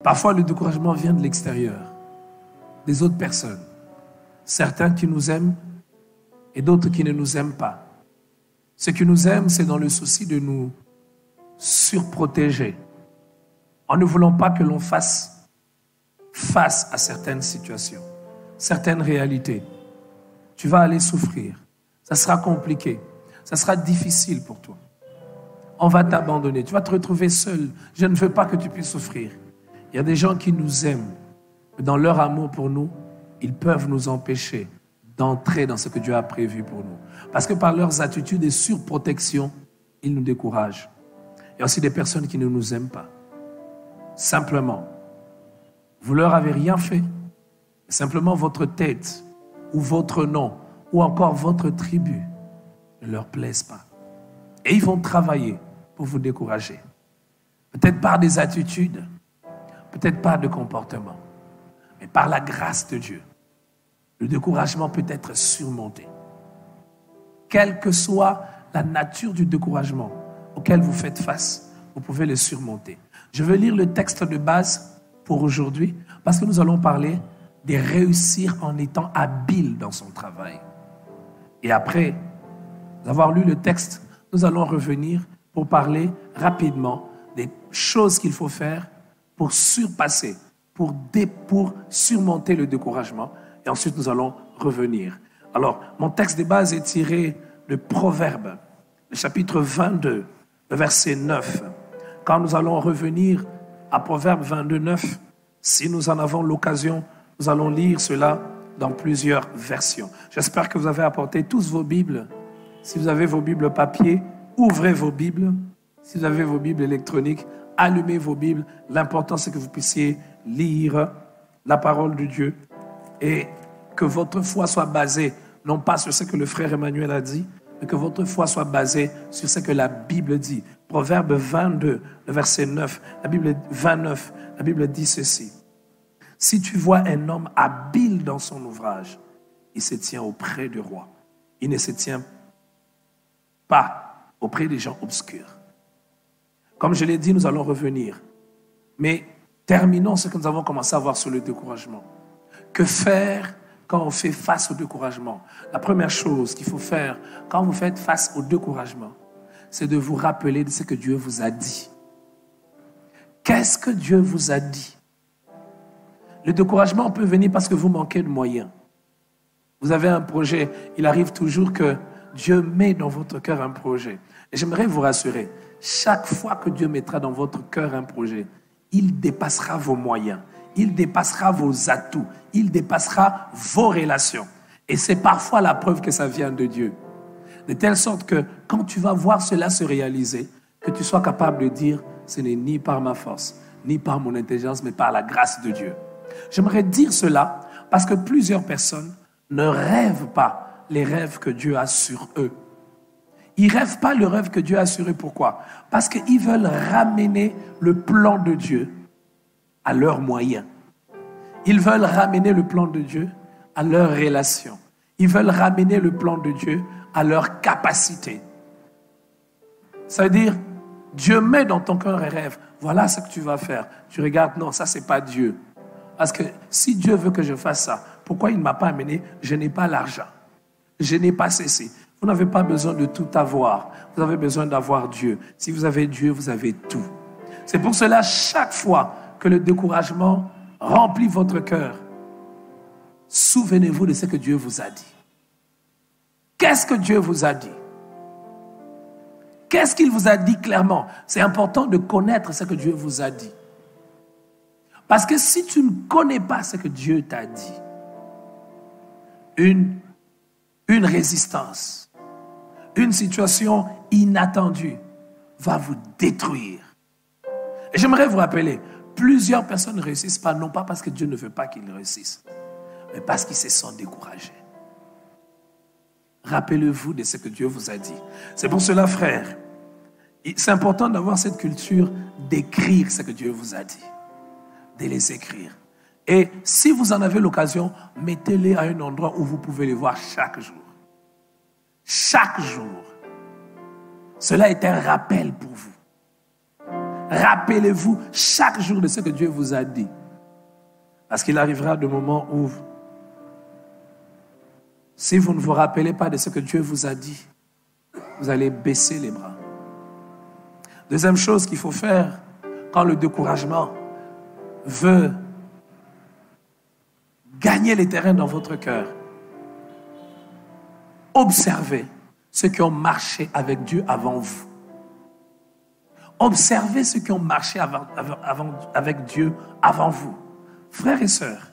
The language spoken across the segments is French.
Parfois, le découragement vient de l'extérieur, des autres personnes. Certains qui nous aiment et d'autres qui ne nous aiment pas. Ceux qui nous aiment, c'est dans le souci de nous surprotéger, en ne voulant pas que l'on fasse face à certaines situations, certaines réalités. Tu vas aller souffrir. Ça sera compliqué. Ça sera difficile pour toi. On va t'abandonner. Tu vas te retrouver seul. Je ne veux pas que tu puisses souffrir. Il y a des gens qui nous aiment. Mais dans leur amour pour nous, ils peuvent nous empêcher d'entrer dans ce que Dieu a prévu pour nous. Parce que par leurs attitudes de surprotection, ils nous découragent. Il y a aussi des personnes qui ne nous aiment pas. Simplement, vous leur avez rien fait. Simplement votre tête ou votre nom ou encore votre tribu ne leur plaisent pas. Et ils vont travailler pour vous décourager. Peut-être par des attitudes, peut-être par de comportements, mais par la grâce de Dieu, le découragement peut être surmonté. Quelle que soit la nature du découragement auquel vous faites face, vous pouvez le surmonter. Je vais lire le texte de base pour aujourd'hui parce que nous allons parler de réussir en étant habile dans son travail. Et après avoir lu le texte, nous allons revenir pour parler rapidement des choses qu'il faut faire pour surpasser, pour surmonter le découragement. Et ensuite, nous allons revenir. Alors, mon texte de base est tiré de Proverbes, le chapitre 22, le verset 9. Quand nous allons revenir à Proverbes 22, 9, si nous en avons l'occasion, nous allons lire cela dans plusieurs versions. J'espère que vous avez apporté tous vos Bibles. Si vous avez vos Bibles papier, ouvrez vos Bibles. Si vous avez vos Bibles électroniques, allumez vos Bibles. L'important, c'est que vous puissiez lire la parole de Dieu et que votre foi soit basée, non pas sur ce que le frère Emmanuel a dit, mais que votre foi soit basée sur ce que la Bible dit. Proverbe 22, le verset 9, la Bible 29, la Bible dit ceci. Si tu vois un homme habile dans son ouvrage, il se tient auprès du roi. Il ne se tient pas auprès des gens obscurs. Comme je l'ai dit, nous allons revenir. Mais terminons ce que nous avons commencé à voir sur le découragement. Que faire quand on fait face au découragement? La première chose qu'il faut faire quand vous faites face au découragement, c'est de vous rappeler de ce que Dieu vous a dit. Qu'est-ce que Dieu vous a dit? Le découragement peut venir parce que vous manquez de moyens. Vous avez un projet, il arrive toujours que Dieu met dans votre cœur un projet. Et j'aimerais vous rassurer, chaque fois que Dieu mettra dans votre cœur un projet, il dépassera vos moyens, il dépassera vos atouts, il dépassera vos relations. Et c'est parfois la preuve que ça vient de Dieu. De telle sorte que quand tu vas voir cela se réaliser, que tu sois capable de dire, ce n'est ni par ma force, ni par mon intelligence, mais par la grâce de Dieu. J'aimerais dire cela parce que plusieurs personnes ne rêvent pas les rêves que Dieu a sur eux. Ils ne rêvent pas le rêve que Dieu a sur eux. Pourquoi? Parce qu'ils veulent ramener le plan de Dieu à leurs moyens. Ils veulent ramener le plan de Dieu à leurs relations. Ils veulent ramener le plan de Dieu à leurs capacités. Ça veut dire, Dieu met dans ton cœur un rêve. Voilà ce que tu vas faire. Tu regardes, non, ça c'est pas Dieu. Parce que si Dieu veut que je fasse ça, pourquoi il ne m'a pas amené? Je n'ai pas l'argent. Je n'ai pas ceci. Vous n'avez pas besoin de tout avoir. Vous avez besoin d'avoir Dieu. Si vous avez Dieu, vous avez tout. C'est pour cela, chaque fois que le découragement remplit votre cœur, souvenez-vous de ce que Dieu vous a dit. Qu'est-ce que Dieu vous a dit? Qu'est-ce qu'il vous a dit clairement? C'est important de connaître ce que Dieu vous a dit. Parce que si tu ne connais pas ce que Dieu t'a dit, une résistance, une situation inattendue va vous détruire. Et j'aimerais vous rappeler, plusieurs personnes ne réussissent pas, non pas parce que Dieu ne veut pas qu'ils réussissent, mais parce qu'ils se sentent découragés. Rappelez-vous de ce que Dieu vous a dit. C'est pour cela, frère, c'est important d'avoir cette culture d'écrire ce que Dieu vous a dit. De les écrire. Et si vous en avez l'occasion, mettez-les à un endroit où vous pouvez les voir chaque jour. Chaque jour. Cela est un rappel pour vous. Rappelez-vous chaque jour de ce que Dieu vous a dit. Parce qu'il arrivera des moments où, si vous ne vous rappelez pas de ce que Dieu vous a dit, vous allez baisser les bras. Deuxième chose qu'il faut faire quand le découragement veut gagner les terrains dans votre cœur. Observez ceux qui ont marché avec Dieu avant vous. Observez ceux qui ont marché avec Dieu avant vous. Frères et sœurs,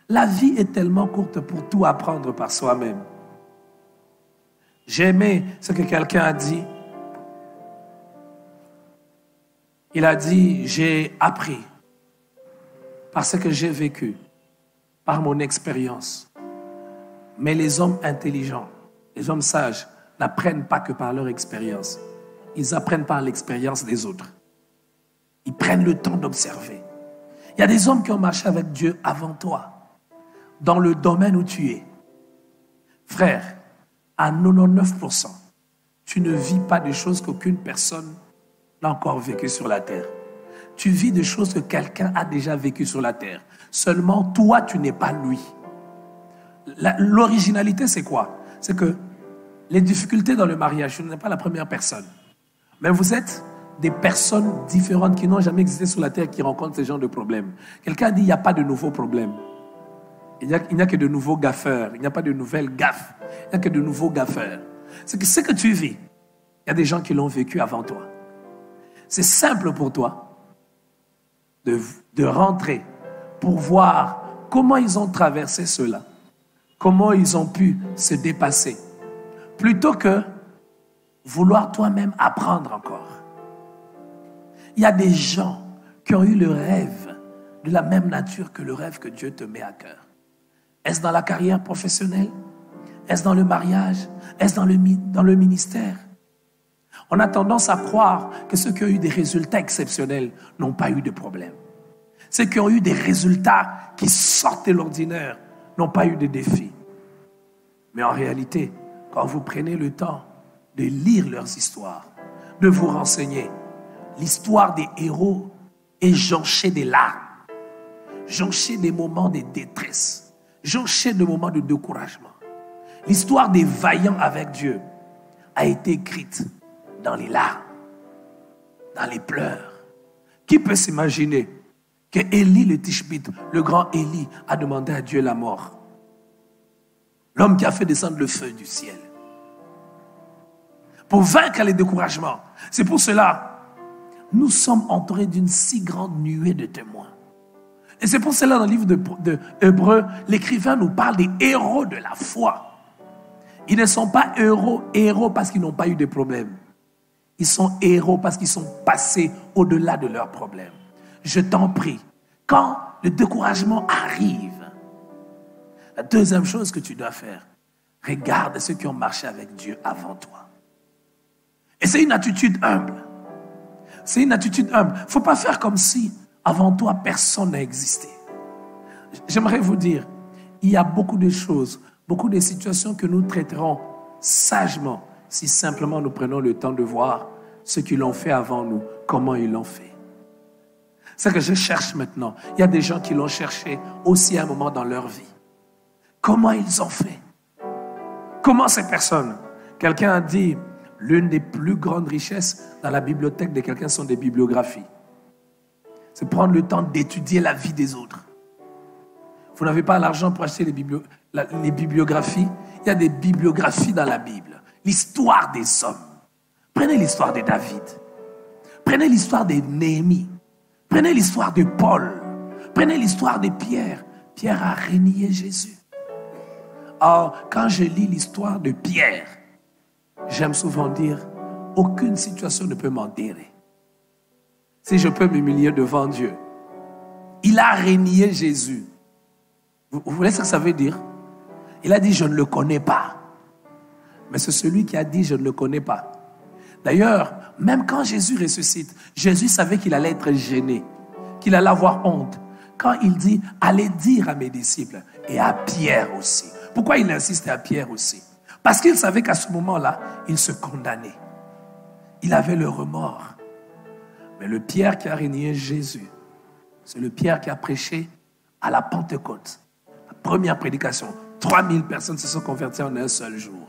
la vie est tellement courte pour tout apprendre par soi-même. J'ai aimé ce que quelqu'un a dit. Il a dit, j'ai appris par ce que j'ai vécu, par mon expérience. Mais les hommes intelligents, les hommes sages, n'apprennent pas que par leur expérience. Ils apprennent par l'expérience des autres. Ils prennent le temps d'observer. Il y a des hommes qui ont marché avec Dieu avant toi, dans le domaine où tu es. Frère, à 99%, tu ne vis pas des choses qu'aucune personne n'a encore vécues sur la terre. Tu vis des choses que quelqu'un a déjà vécues sur la terre. Seulement, toi, tu n'es pas lui. L'originalité, c'est quoi? C'est que les difficultés dans le mariage, tu n'es pas la première personne. Mais vous êtes des personnes différentes qui n'ont jamais existé sur la terre qui rencontrent ce genre de problèmes. Quelqu'un a dit, il n'y a pas de nouveaux problèmes. Il n'y a que de nouveaux gaffeurs. Il n'y a pas de nouvelles gaffes. Il n'y a que de nouveaux gaffeurs. C'est que ce que tu vis, il y a des gens qui l'ont vécu avant toi. C'est simple pour toi de rentrer pour voir comment ils ont traversé cela, comment ils ont pu se dépasser, plutôt que vouloir toi-même apprendre encore. Il y a des gens qui ont eu le rêve de la même nature que le rêve que Dieu te met à cœur. Est-ce dans la carrière professionnelle? Est-ce dans le mariage? Est-ce dans le ministère? On a tendance à croire que ceux qui ont eu des résultats exceptionnels n'ont pas eu de problème. Ceux qui ont eu des résultats qui sortent de l'ordinaire n'ont pas eu de défis. Mais en réalité, quand vous prenez le temps de lire leurs histoires, de vous renseigner, l'histoire des héros est jonchée des larmes, jonchée des moments de détresse, jonchée de moments de découragement. L'histoire des vaillants avec Dieu a été écrite dans les larmes, dans les pleurs. Qui peut s'imaginer que Élie le Tishbite, le grand Élie, a demandé à Dieu la mort? L'homme qui a fait descendre le feu du ciel. Pour vaincre les découragements. C'est pour cela, nous sommes entourés d'une si grande nuée de témoins. Et c'est pour cela, dans le livre de Hébreux, l'écrivain nous parle des héros de la foi. Ils ne sont pas héros parce qu'ils n'ont pas eu de problèmes. Ils sont héros parce qu'ils sont passés au-delà de leurs problèmes. Je t'en prie, quand le découragement arrive, la deuxième chose que tu dois faire, regarde ceux qui ont marché avec Dieu avant toi. Et c'est une attitude humble. C'est une attitude humble. Il ne faut pas faire comme si avant toi, personne n'a existé. J'aimerais vous dire, il y a beaucoup de choses, beaucoup de situations que nous traiterons sagement si simplement nous prenons le temps de voir ceux qui l'ont fait avant nous, comment ils l'ont fait. C'est ce que je cherche maintenant. Il y a des gens qui l'ont cherché aussi à un moment dans leur vie. Comment ils ont fait? Comment ces personnes? Quelqu'un a dit, l'une des plus grandes richesses dans la bibliothèque de quelqu'un sont des bibliographies. C'est prendre le temps d'étudier la vie des autres. Vous n'avez pas l'argent pour acheter les bibliographies. Il y a des bibliographies dans la Bible. L'histoire des hommes. Prenez l'histoire de David. Prenez l'histoire de Néhémie. Prenez l'histoire de Paul. Prenez l'histoire de Pierre. Pierre a renié Jésus. Or, quand je lis l'histoire de Pierre, j'aime souvent dire, aucune situation ne peut m'enterrer. Si je peux m'humilier devant Dieu. Il a renié Jésus. Vous voyez ce que ça veut dire? Il a dit, je ne le connais pas. Mais c'est celui qui a dit, je ne le connais pas. D'ailleurs, même quand Jésus ressuscite, Jésus savait qu'il allait être gêné, qu'il allait avoir honte. Quand il dit, allez dire à mes disciples et à Pierre aussi. Pourquoi il insistait à Pierre aussi? Parce qu'il savait qu'à ce moment-là, il se condamnait. Il avait le remords. Mais le Pierre qui a régné Jésus, c'est le Pierre qui a prêché à la Pentecôte. La première prédication, 3000 personnes se sont converties en un seul jour.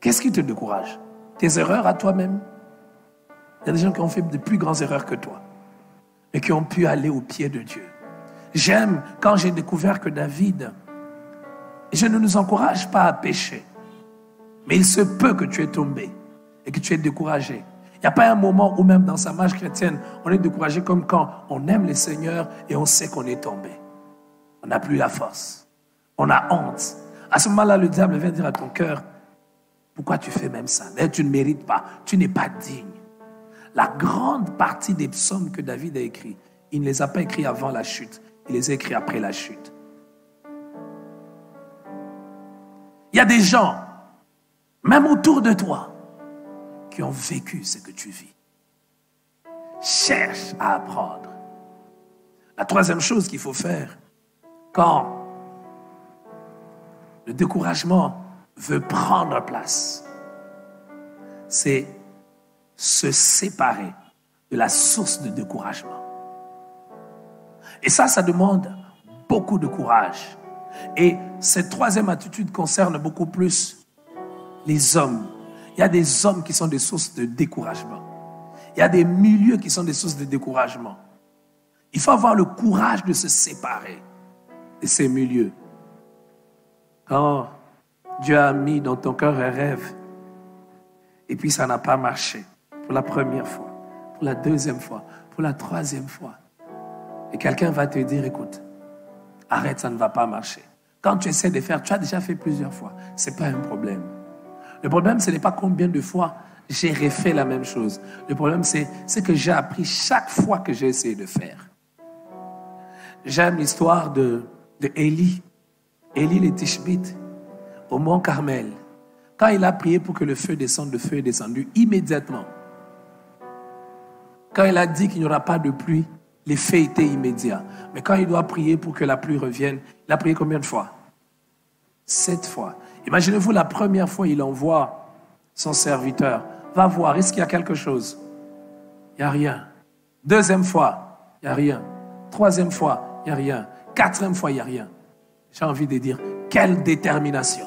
Qu'est-ce qui te décourage? Tes erreurs à toi-même? Il y a des gens qui ont fait de plus grandes erreurs que toi, mais qui ont pu aller au pied de Dieu. J'aime quand j'ai découvert que David, je ne nous encourage pas à pécher, mais il se peut que tu es tombé et que tu es découragé. Il n'y a pas un moment où même dans sa marche chrétienne, on est découragé comme quand on aime le Seigneur et on sait qu'on est tombé. On n'a plus la force. On a honte. À ce moment-là, le diable vient dire à ton cœur, pourquoi tu fais même ça? D'ailleurs, tu ne mérites pas. Tu n'es pas digne. La grande partie des psaumes que David a écrits, il ne les a pas écrits avant la chute. Il les a écrits après la chute. Il y a des gens, même autour de toi, qui ont vécu ce que tu vis. Cherche à apprendre. La troisième chose qu'il faut faire, quand le découragement veut prendre place, c'est se séparer de la source de découragement. Et ça demande beaucoup de courage. Et cette troisième attitude concerne beaucoup plus les hommes. Il y a des hommes qui sont des sources de découragement. Il y a des milieux qui sont des sources de découragement. Il faut avoir le courage de se séparer de ces milieux. Quand Dieu a mis dans ton cœur un rêve, et puis ça n'a pas marché, pour la première fois, pour la deuxième fois, pour la troisième fois, et quelqu'un va te dire, écoute, arrête, ça ne va pas marcher. Quand tu essaies de faire, tu as déjà fait plusieurs fois, ce n'est pas un problème. Le problème, ce n'est pas combien de fois j'ai refait la même chose. Le problème, c'est ce que j'ai appris chaque fois que j'ai essayé de faire. J'aime l'histoire de Élie. Élie le Tishbite, au mont Carmel. Quand il a prié pour que le feu descende, le feu est descendu immédiatement. Quand il a dit qu'il n'y aura pas de pluie, l'effet était immédiat. Mais quand il doit prier pour que la pluie revienne, il a prié combien de fois? 7 fois. Imaginez-vous, la première fois, il envoie son serviteur. Va voir, est-ce qu'il y a quelque chose? Il n'y a rien. Deuxième fois, il n'y a rien. Troisième fois, il n'y a rien. Quatrième fois, il n'y a rien. J'ai envie de dire, quelle détermination.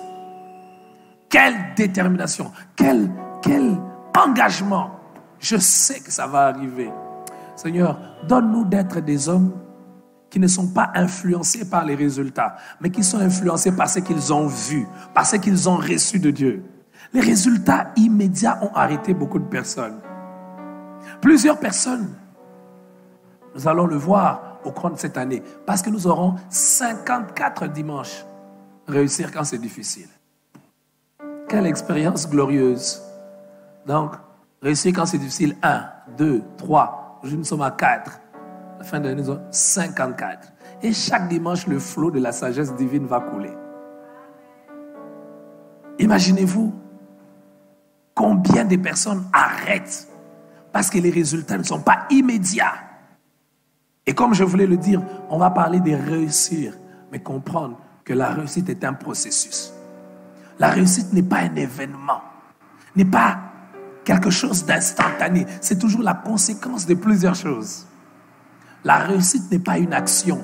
Quelle détermination. Quel engagement. Je sais que ça va arriver. Seigneur, donne-nous d'être des hommes qui ne sont pas influencés par les résultats, mais qui sont influencés par ce qu'ils ont vu, par ce qu'ils ont reçu de Dieu. Les résultats immédiats ont arrêté beaucoup de personnes. Plusieurs personnes, nous allons le voir au cours de cette année, parce que nous aurons 54 dimanches. Réussir quand c'est difficile. Quelle expérience glorieuse. Donc, réussir quand c'est difficile, 1, 2, 3, aujourd'hui nous sommes à 4. La fin de l'année, nous avons 54. Et chaque dimanche, le flot de la sagesse divine va couler. Imaginez-vous combien de personnes arrêtent parce que les résultats ne sont pas immédiats. Et comme je voulais le dire, on va parler de réussir, mais comprendre que la réussite est un processus. La réussite n'est pas un événement, n'est pas quelque chose d'instantané. C'est toujours la conséquence de plusieurs choses. La réussite n'est pas une action.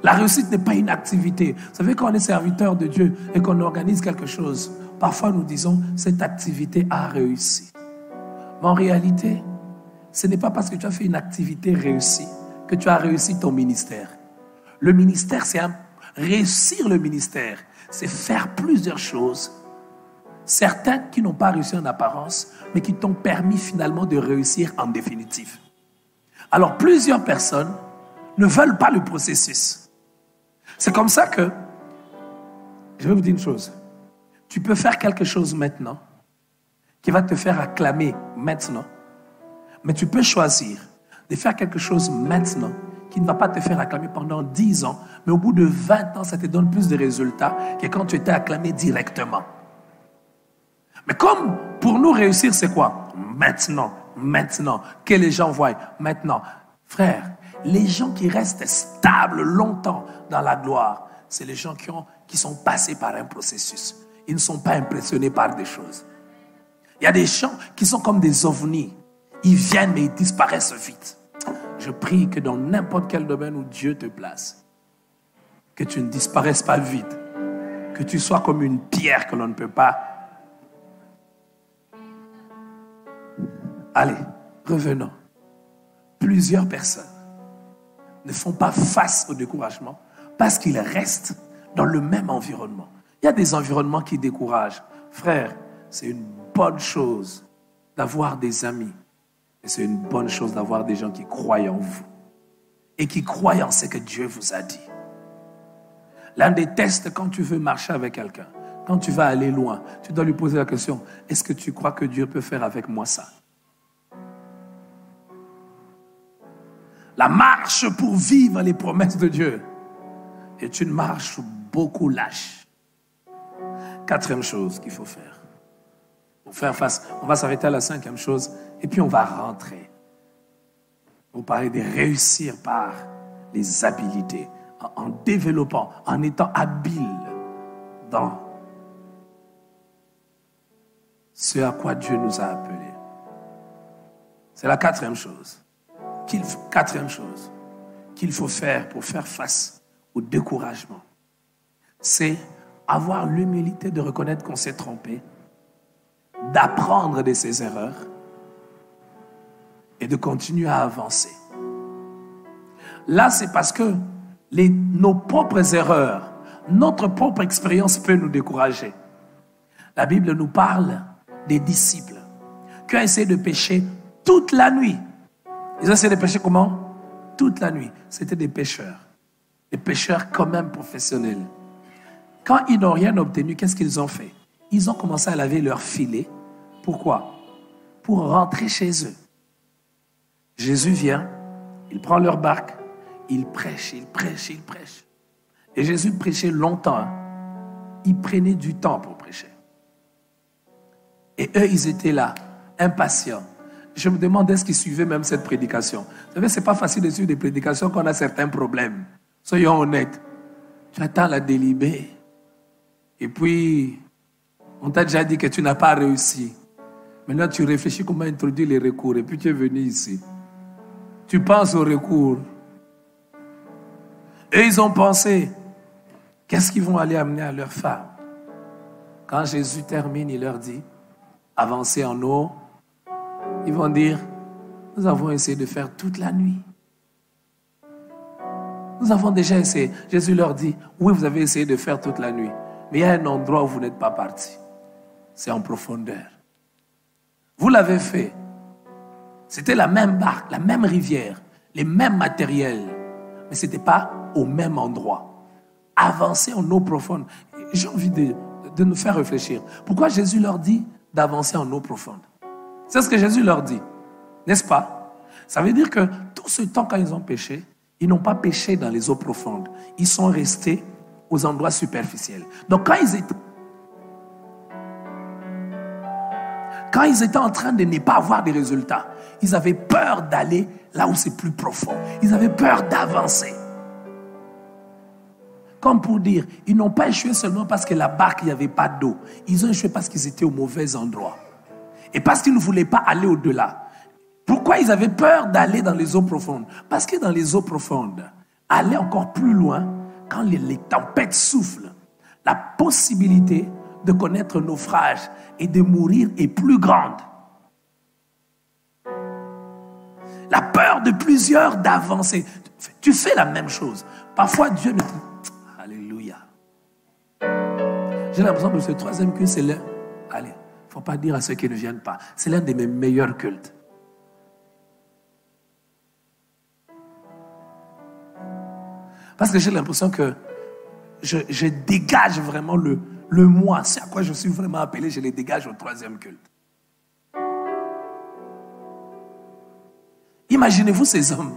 La réussite n'est pas une activité. Vous savez, quand on est serviteur de Dieu et qu'on organise quelque chose, parfois nous disons, cette activité a réussi. Mais en réalité, ce n'est pas parce que tu as fait une activité réussie que tu as réussi ton ministère. Le ministère, c'est réussir le ministère, c'est faire plusieurs choses. Certaines qui n'ont pas réussi en apparence, mais qui t'ont permis finalement de réussir en définitive. Alors, plusieurs personnes ne veulent pas le processus. C'est comme ça que, je vais vous dire une chose, tu peux faire quelque chose maintenant qui va te faire acclamer maintenant, mais tu peux choisir de faire quelque chose maintenant qui ne va pas te faire acclamer pendant 10 ans, mais au bout de 20 ans, ça te donne plus de résultats que quand tu étais acclamé directement. Mais comme pour nous réussir, c'est quoi? Maintenant, que les gens voient, maintenant. Frère, les gens qui restent stables longtemps dans la gloire, c'est les gens qui sont passés par un processus. Ils ne sont pas impressionnés par des choses. Il y a des gens qui sont comme des ovnis. Ils viennent, mais ils disparaissent vite. Je prie que dans n'importe quel domaine où Dieu te place, que tu ne disparaisses pas vite, que tu sois comme une pierre que l'on ne peut pas. Allez, revenons. Plusieurs personnes ne font pas face au découragement parce qu'ils restent dans le même environnement. Il y a des environnements qui découragent. Frère, c'est une bonne chose d'avoir des amis. Et c'est une bonne chose d'avoir des gens qui croient en vous. Et qui croient en ce que Dieu vous a dit. L'un des tests quand tu veux marcher avec quelqu'un, quand tu vas aller loin, tu dois lui poser la question, est-ce que tu crois que Dieu peut faire avec moi ça? La marche pour vivre les promesses de Dieu est une marche beaucoup lâche. Quatrième chose qu'il faut faire. Pour faire face, on va s'arrêter à la cinquième chose et puis on va rentrer. On va parler de réussir par les habiletés, en développant, en étant habile dans ce à quoi Dieu nous a appelés. C'est la quatrième chose. Quatrième chose qu'il faut faire pour faire face au découragement, c'est avoir l'humilité de reconnaître qu'on s'est trompé, d'apprendre de ses erreurs et de continuer à avancer. Là, c'est parce que nos propres erreurs, notre propre expérience peut nous décourager. La Bible nous parle des disciples qui ont essayé de pécher toute la nuit. Ils ont essayé de pécher comment? Toute la nuit. C'était des pécheurs. Des pécheurs quand même professionnels. Quand ils n'ont rien obtenu, qu'est-ce qu'ils ont fait? Ils ont commencé à laver leurs filets. Pourquoi? Pour rentrer chez eux. Jésus vient, il prend leur barque, il prêche, il prêche, il prêche. Et Jésus prêchait longtemps. Il prenait du temps pour prêcher. Et eux, ils étaient là, impatients. Je me demande est-ce qu'ils suivaient même cette prédication. Vous savez, ce n'est pas facile de suivre des prédications quand on a certains problèmes. Soyons honnêtes. Tu attends la délibée. Et puis, on t'a déjà dit que tu n'as pas réussi. Maintenant, tu réfléchis comment introduire les recours. Et puis, tu es venu ici. Tu penses aux recours. Et ils ont pensé, qu'est-ce qu'ils vont aller amener à leur femme? Quand Jésus termine, il leur dit, avancez en eau. Ils vont dire, nous avons essayé de faire toute la nuit. Nous avons déjà essayé. Jésus leur dit, oui, vous avez essayé de faire toute la nuit. Mais il y a un endroit où vous n'êtes pas parti. C'est en profondeur. Vous l'avez fait. C'était la même barque, la même rivière, les mêmes matériels. Mais ce n'était pas au même endroit. Avancer en eau profonde. J'ai envie de nous faire réfléchir. Pourquoi Jésus leur dit d'avancer en eau profonde? C'est ce que Jésus leur dit, n'est-ce pas? Ça veut dire que tout ce temps quand ils ont péché, ils n'ont pas péché dans les eaux profondes. Ils sont restés aux endroits superficiels. Donc quand ils étaient en train de ne pas avoir des résultats, ils avaient peur d'aller là où c'est plus profond. Ils avaient peur d'avancer. Comme pour dire, ils n'ont pas échoué seulement parce que la barque, il n'y avait pas d'eau. Ils ont échoué parce qu'ils étaient au mauvais endroit. Et parce qu'ils ne voulaient pas aller au-delà. Pourquoi ils avaient peur d'aller dans les eaux profondes? Parce que dans les eaux profondes, aller encore plus loin, quand les tempêtes soufflent, la possibilité de connaître le naufrage et de mourir est plus grande. La peur de plusieurs d'avancer. Tu fais la même chose. Parfois, Dieu me dit, alléluia. J'ai l'impression que ce troisième culte, c'est l'un. Allez. Il ne faut pas dire à ceux qui ne viennent pas. C'est l'un de mes meilleurs cultes. Parce que j'ai l'impression que je dégage vraiment le moi. C'est à quoi je suis vraiment appelé, je les dégage au troisième culte. Imaginez-vous ces hommes.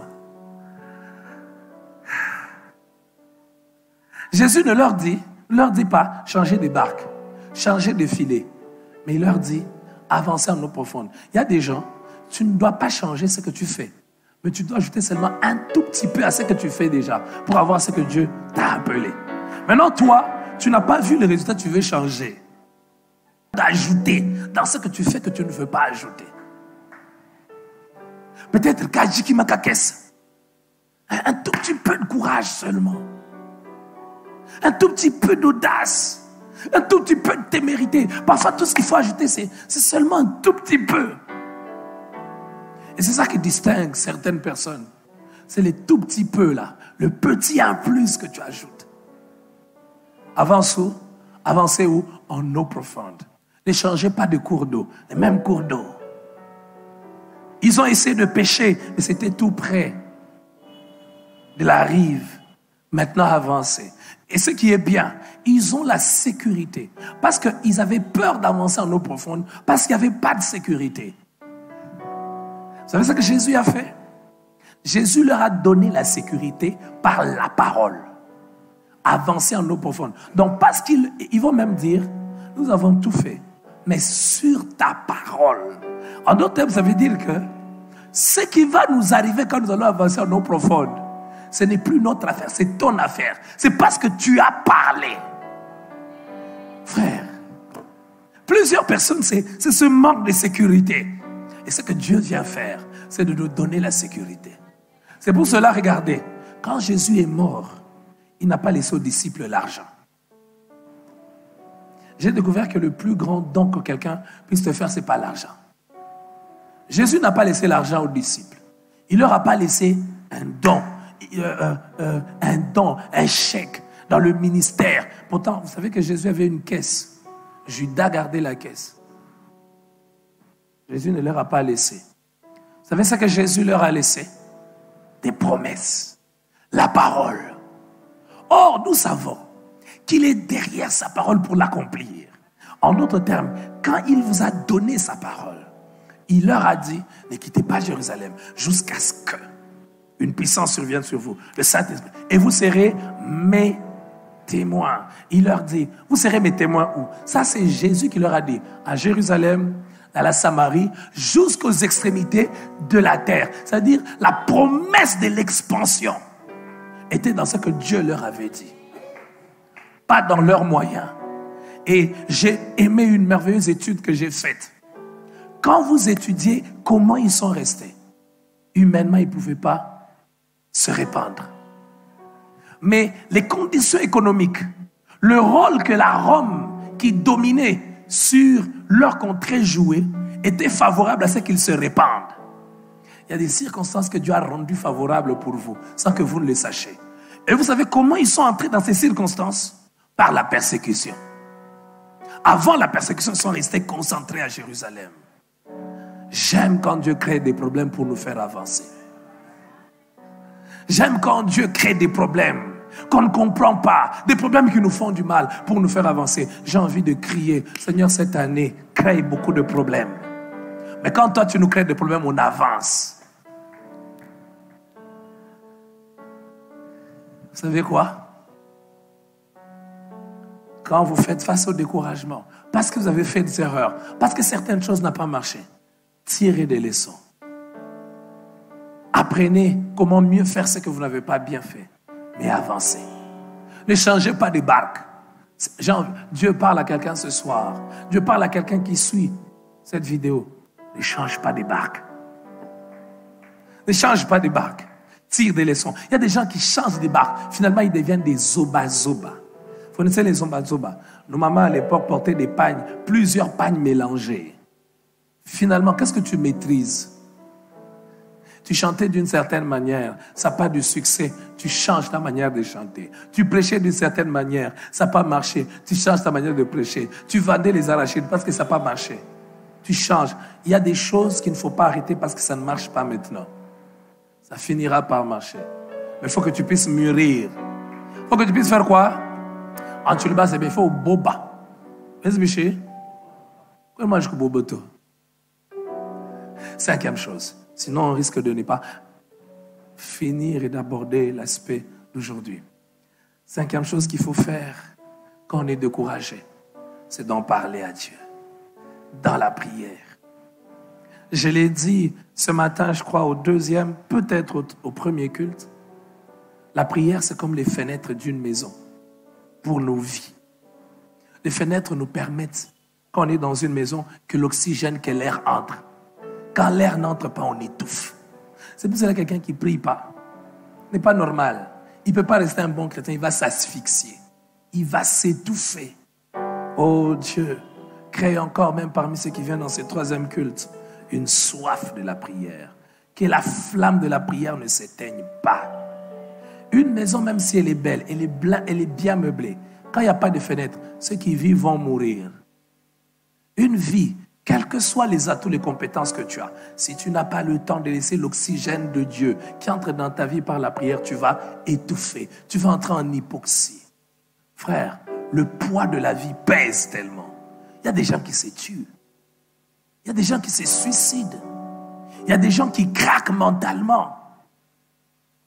Jésus ne leur dit pas changer de barque, changer de filet. Mais il leur dit, avancez en eau profonde. Il y a des gens, tu ne dois pas changer ce que tu fais. Mais tu dois ajouter seulement un tout petit peu à ce que tu fais déjà pour avoir ce que Dieu t'a appelé. Maintenant, toi, tu n'as pas vu le résultat, tu veux changer. D'ajouter dans ce que tu fais que tu ne veux pas ajouter. Peut-être Kajiki Makakes. Un tout petit peu de courage seulement. Un tout petit peu d'audace. Un tout petit peu de témérité. Parfois, tout ce qu'il faut ajouter, c'est seulement un tout petit peu. Et c'est ça qui distingue certaines personnes. C'est les tout petits peu là. Le petit en plus que tu ajoutes. Avance où? Avancez où? En eau profonde. Ne changez pas de cours d'eau. Les mêmes cours d'eau. Ils ont essayé de pêcher, mais c'était tout près de la rive. Maintenant, avancez. Et ce qui est bien, ils ont la sécurité. Parce qu'ils avaient peur d'avancer en eau profonde, parce qu'il n'y avait pas de sécurité. Vous savez ce que Jésus a fait? Jésus leur a donné la sécurité par la parole. Avancer en eau profonde. Donc, parce qu'ils vont même dire, nous avons tout fait, mais sur ta parole. En d'autres termes, ça veut dire que ce qui va nous arriver quand nous allons avancer en eau profonde, ce n'est plus notre affaire, c'est ton affaire. C'est parce que tu as parlé. Frère, plusieurs personnes, c'est ce manque de sécurité. Et ce que Dieu vient faire, c'est de nous donner la sécurité. C'est pour cela, regardez, quand Jésus est mort, il n'a pas laissé aux disciples l'argent. J'ai découvert que le plus grand don que quelqu'un puisse te faire, ce n'est pas l'argent. Jésus n'a pas laissé l'argent aux disciples. Il ne leur a pas laissé un don, un chèque dans le ministère. Pourtant, vous savez que Jésus avait une caisse. Judas gardait la caisse. Jésus ne leur a pas laissé. Vous savez ce que Jésus leur a laissé? Des promesses. La parole. Or, nous savons qu'il est derrière sa parole pour l'accomplir. En d'autres termes, quand il vous a donné sa parole, il leur a dit, ne quittez pas Jérusalem jusqu'à ce que une puissance survienne sur vous, le Saint-Esprit, et vous serez mes témoins. Il leur dit, vous serez mes témoins où? Ça, c'est Jésus qui leur a dit, à Jérusalem, à la Samarie, jusqu'aux extrémités de la terre. C'est-à-dire, la promesse de l'expansion était dans ce que Dieu leur avait dit. Pas dans leurs moyens. Et j'ai aimé une merveilleuse étude que j'ai faite. Quand vous étudiez comment ils sont restés, humainement, ils ne pouvaient pas se répandre. Mais les conditions économiques, le rôle que la Rome qui dominait sur leur contrée jouait, était favorable à ce qu'ils se répandent. Il y a des circonstances que Dieu a rendues favorables pour vous, sans que vous ne le sachiez. Et vous savez comment ils sont entrés dans ces circonstances? Par la persécution. Avant la persécution, ils sont restés concentrés à Jérusalem. J'aime quand Dieu crée des problèmes pour nous faire avancer. J'aime quand Dieu crée des problèmes qu'on ne comprend pas, des problèmes qui nous font du mal pour nous faire avancer. J'ai envie de crier, Seigneur, cette année, crée beaucoup de problèmes. Mais quand toi, tu nous crées des problèmes, on avance. Vous savez quoi? Quand vous faites face au découragement, parce que vous avez fait des erreurs, parce que certaines choses n'ont pas marché, tirez des leçons. Apprenez comment mieux faire ce que vous n'avez pas bien fait, mais avancez. Ne changez pas de barque. Dieu parle à quelqu'un ce soir. Dieu parle à quelqu'un qui suit cette vidéo. Ne change pas de barque. Ne change pas de barque. Tire des leçons. Il y a des gens qui changent de barque. Finalement, ils deviennent des zoba-zoba. Vous connaissez les zoba-zoba? Nos mamans à l'époque portaient des pagnes, plusieurs pagnes mélangées. Finalement, qu'est-ce que tu maîtrises? Tu chantais d'une certaine manière, ça n'a pas de succès, tu changes ta manière de chanter. Tu prêchais d'une certaine manière, ça n'a pas marché, tu changes ta manière de prêcher. Tu vendais les arachides parce que ça n'a pas marché. Tu changes. Il y a des choses qu'il ne faut pas arrêter parce que ça ne marche pas maintenant. Ça finira par marcher. Mais il faut que tu puisses mûrir. Il faut que tu puisses faire quoi? En Tuluba, c'est bien, il faut boba. Qu'est-ce que c'est? Comment je boba tout? Cinquième chose. Sinon, on risque de ne pas finir et d'aborder l'aspect d'aujourd'hui. Cinquième chose qu'il faut faire quand on est découragé, c'est d'en parler à Dieu. Dans la prière. Je l'ai dit ce matin, je crois, au deuxième, peut-être au premier culte. La prière, c'est comme les fenêtres d'une maison pour nos vies. Les fenêtres nous permettent, quand on est dans une maison, que l'oxygène, que l'air entre. Quand l'air n'entre pas, on étouffe. C'est pour cela que quelqu'un qui ne prie pas n'est pas normal. Il ne peut pas rester un bon chrétien, il va s'asphyxier. Il va s'étouffer. Oh Dieu, crée encore, même parmi ceux qui viennent dans ce troisième culte, une soif de la prière. Que la flamme de la prière ne s'éteigne pas. Une maison, même si elle est belle, elle est bien meublée. Quand il n'y a pas de fenêtre, ceux qui vivent vont mourir. Une vie, quels que soient les atouts, les compétences que tu as, si tu n'as pas le temps de laisser l'oxygène de Dieu qui entre dans ta vie par la prière, tu vas étouffer. Tu vas entrer en hypoxie. Frère, le poids de la vie pèse tellement. Il y a des gens qui se tuent. Il y a des gens qui se suicident. Il y a des gens qui craquent mentalement.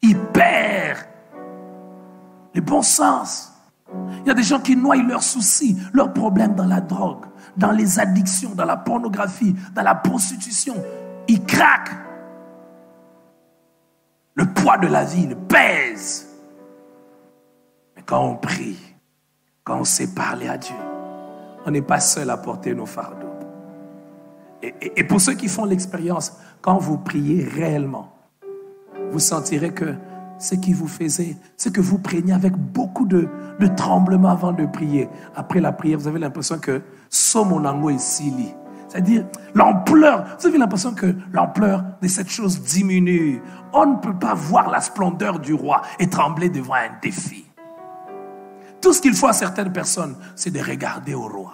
Ils perdent le bon sens. Il y a des gens qui noient leurs soucis, leurs problèmes dans la drogue, dans les addictions, dans la pornographie, dans la prostitution. Ils craquent. Le poids de la vie, il pèse. Mais quand on prie, quand on sait parler à Dieu, on n'est pas seul à porter nos fardeaux. Et pour ceux qui font l'expérience, quand vous priez réellement, vous sentirez que ce qui vous faisait, ce que vous preniez avec beaucoup de tremblement avant de prier, après la prière, vous avez l'impression que Somonango est sili. C'est-à-dire l'ampleur, vous avez l'impression que l'ampleur de cette chose diminue. On ne peut pas voir la splendeur du roi et trembler devant un défi. Tout ce qu'il faut à certaines personnes, c'est de regarder au roi.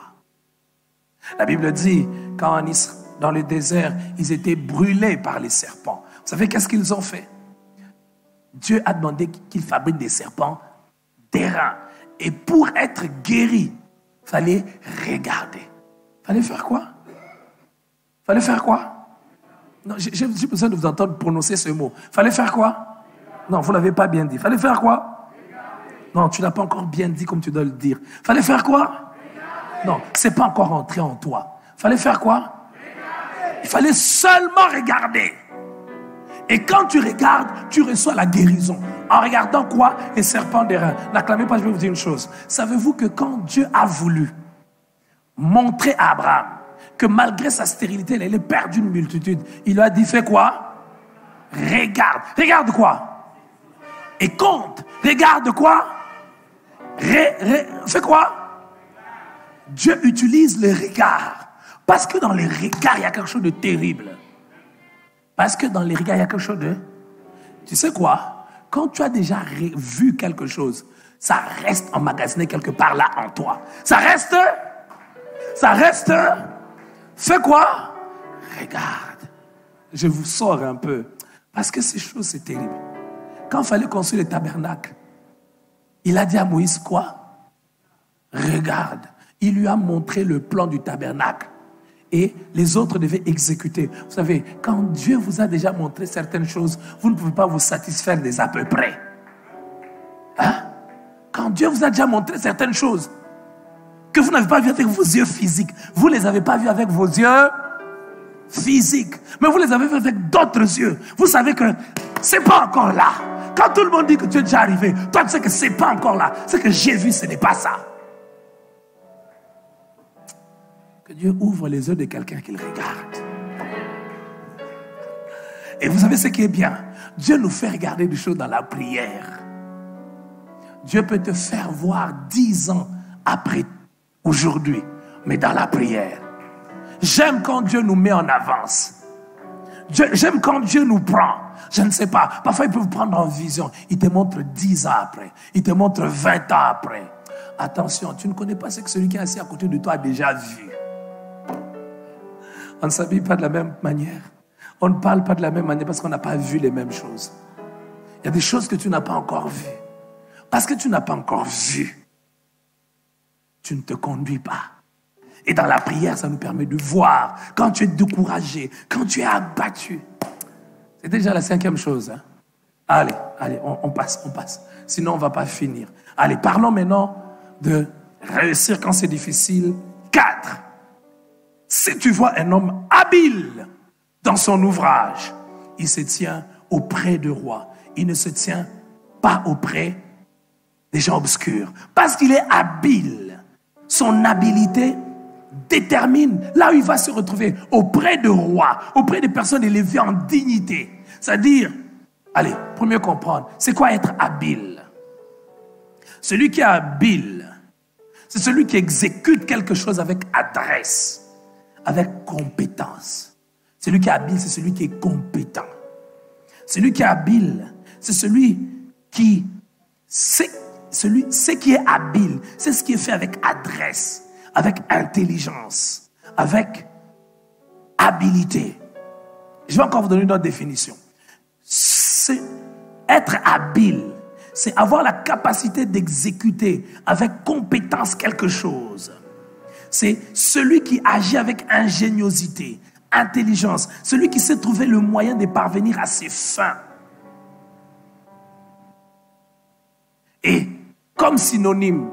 La Bible dit, quand dans le désert, ils étaient brûlés par les serpents. Vous savez qu'est-ce qu'ils ont fait? Dieu a demandé qu'ils fabriquent des serpents d'airain. Et pour être guéri, il fallait regarder. Il fallait faire quoi? Il fallait faire quoi? Non, j'ai besoin de vous entendre prononcer ce mot. Il fallait faire quoi? Non, vous ne l'avez pas bien dit. Il fallait faire quoi? Non, tu n'as pas encore bien dit comme tu dois le dire. Il fallait faire quoi? Non, ce n'est pas encore entré en toi. Il fallait faire quoi? Il fallait seulement regarder. Et quand tu regardes, tu reçois la guérison. En regardant quoi? Les serpents d'airain. N'acclamez pas, je vais vous dire une chose. Savez-vous que quand Dieu a voulu montrer à Abraham que malgré sa stérilité, il allait perdre une multitude, il lui a dit, fais quoi? Regarde. Regarde quoi? Et compte. Regarde quoi? Fais quoi? Dieu utilise le regard. Parce que dans les regards, il y a quelque chose de terrible. Parce que dans les regards, il y a quelque chose de... Tu sais quoi? Quand tu as déjà vu quelque chose, ça reste emmagasiné quelque part là en toi. Ça reste... Fais quoi? Regarde. Je vous sors un peu. Parce que ces choses, c'est terrible. Quand il fallait construire le tabernacle, il a dit à Moïse quoi? Regarde. Il lui a montré le plan du tabernacle. Et les autres devaient exécuter. Vous savez, quand Dieu vous a déjà montré certaines choses, vous ne pouvez pas vous satisfaire des à peu près. Hein? Quand Dieu vous a déjà montré certaines choses que vous n'avez pas vues avec vos yeux physiques, vous ne les avez pas vues avec vos yeux physiques, mais vous les avez vues avec d'autres yeux. Vous savez que ce n'est pas encore là. Quand tout le monde dit que tu es déjà arrivé, toi tu sais que ce n'est pas encore là. Ce que j'ai vu, ce n'est pas ça. Que Dieu ouvre les yeux de quelqu'un qu'il regarde. Et vous savez ce qui est bien? Dieu nous fait regarder des choses dans la prière. Dieu peut te faire voir 10 ans après aujourd'hui, mais dans la prière. J'aime quand Dieu nous met en avance. J'aime quand Dieu nous prend. Je ne sais pas. Parfois, il peut vous prendre en vision. Il te montre 10 ans après. Il te montre 20 ans après. Attention, tu ne connais pas ce que celui qui est assis à côté de toi a déjà vu. On ne s'habille pas de la même manière. On ne parle pas de la même manière parce qu'on n'a pas vu les mêmes choses. Il y a des choses que tu n'as pas encore vues. Parce que tu n'as pas encore vu, tu ne te conduis pas. Et dans la prière, ça nous permet de voir quand tu es découragé, quand tu es abattu. C'est déjà la 5e chose. Hein? Allez, on passe. Sinon, on ne va pas finir. Allez, parlons maintenant de réussir quand c'est difficile. 4. Si tu vois un homme habile dans son ouvrage, il se tient auprès du roi. Il ne se tient pas auprès des gens obscurs. Parce qu'il est habile. Son habileté détermine là où il va se retrouver, auprès de rois, auprès des personnes élevées en dignité. C'est-à-dire, allez, pour mieux comprendre, c'est quoi être habile? Celui qui est habile, c'est celui qui exécute quelque chose avec adresse, avec compétence. Celui qui est habile, c'est celui qui est compétent. Celui qui est habile, c'est celui qui sait, ce qui est habile, c'est ce qui est fait avec adresse, avec intelligence, avec habilité. Je vais encore vous donner une autre définition. Être habile, c'est avoir la capacité d'exécuter avec compétence quelque chose. C'est celui qui agit avec ingéniosité, intelligence, celui qui sait trouver le moyen de parvenir à ses fins. Et comme synonyme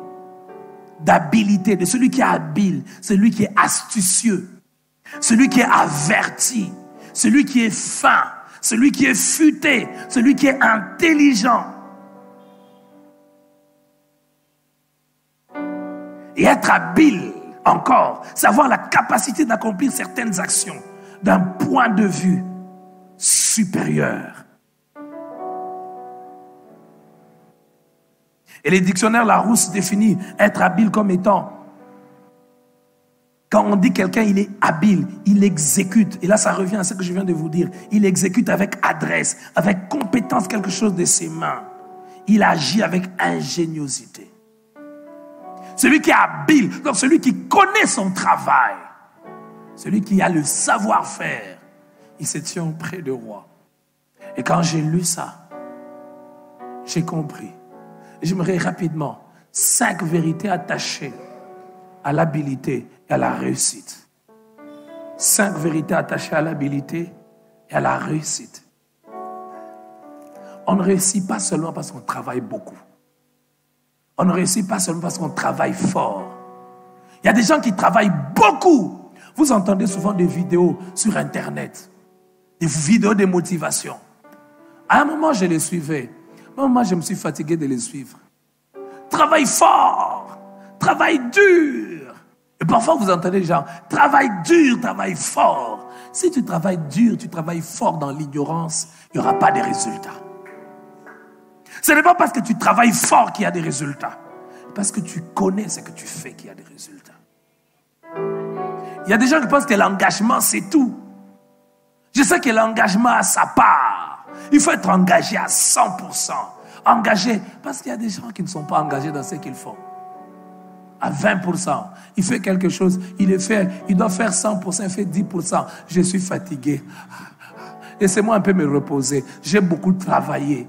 d'habilité, de celui qui est habile, celui qui est astucieux, celui qui est averti, celui qui est fin, celui qui est futé, celui qui est intelligent. Et être habile, encore, c'est avoir la capacité d'accomplir certaines actions d'un point de vue supérieur. Et les dictionnaires Larousse définissent être habile comme étant, quand on dit quelqu'un il est habile, il exécute, et là ça revient à ce que je viens de vous dire, il exécute avec adresse, avec compétence quelque chose de ses mains. Il agit avec ingéniosité. Celui qui est habile, donc celui qui connaît son travail, celui qui a le savoir-faire, il se tient auprès du roi. Et quand j'ai lu ça, j'ai compris. J'aimerais rapidement 5 vérités attachées à l'habilité et à la réussite. 5 vérités attachées à l'habilité et à la réussite. On ne réussit pas seulement parce qu'on travaille beaucoup. On ne réussit pas seulement parce qu'on travaille fort. Il y a des gens qui travaillent beaucoup. Vous entendez souvent des vidéos sur Internet, des vidéos de motivation. À un moment, je les suivais. À un moment, je me suis fatigué de les suivre. Travaille fort, travaille dur. Et parfois, vous entendez les gens, travaille dur, travaille fort. Si tu travailles dur, tu travailles fort dans l'ignorance, il n'y aura pas de résultats. Ce n'est pas parce que tu travailles fort qu'il y a des résultats. Parce que tu connais ce que tu fais qu'il y a des résultats. Il y a des gens qui pensent que l'engagement, c'est tout. Je sais que l'engagement a sa part. Il faut être engagé à 100%. Engagé, parce qu'il y a des gens qui ne sont pas engagés dans ce qu'ils font. À 20%. Il fait quelque chose, il doit faire 100%, il fait 10%. Je suis fatigué. Laissez-moi un peu me reposer. J'ai beaucoup travaillé.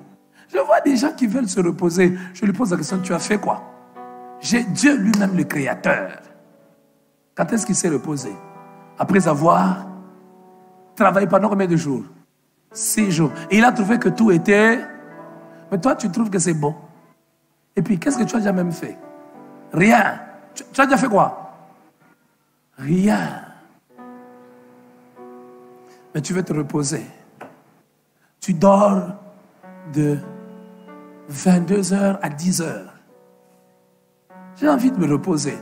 Je vois des gens qui veulent se reposer. Je lui pose la question, tu as fait quoi? Dieu lui-même, le Créateur. Quand est-ce qu'il s'est reposé? Après avoir travaillé pendant combien de jours? 6 jours. Et il a trouvé que tout était... Mais toi, tu trouves que c'est bon. Et puis, qu'est-ce que tu as déjà même fait? Rien. Tu as déjà fait quoi? Rien. Mais tu veux te reposer. Tu dors de 22h à 10h. J'ai envie de me reposer.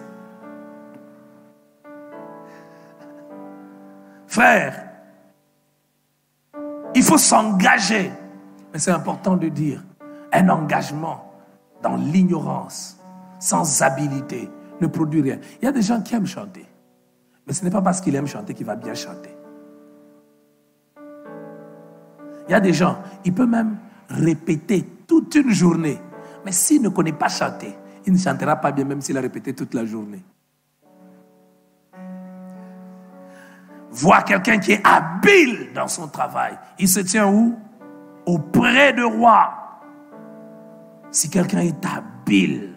Frère, il faut s'engager. Mais c'est important de dire, un engagement dans l'ignorance, sans habilité, ne produit rien. Il y a des gens qui aiment chanter. Mais ce n'est pas parce qu'il aime chanter qu'il va bien chanter. Il y a des gens, il peut même répéter toute une journée. Mais s'il ne connaît pas chanter, il ne chantera pas bien même s'il a répété toute la journée. Voir quelqu'un qui est habile dans son travail. Il se tient où? Auprès du roi. Si quelqu'un est habile,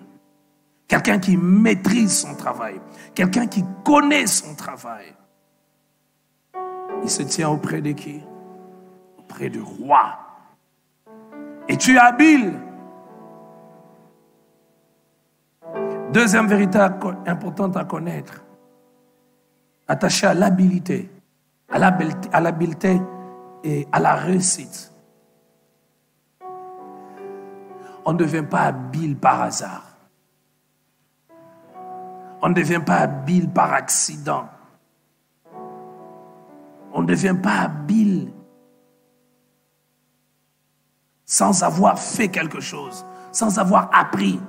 quelqu'un qui maîtrise son travail, quelqu'un qui connaît son travail, il se tient auprès de qui? Auprès du roi. Et tu es habile. Deuxième vérité importante à connaître, attachée à l'habileté, et à la réussite. On ne devient pas habile par hasard. On ne devient pas habile par accident. On ne devient pas habile sans avoir fait quelque chose, sans avoir appris.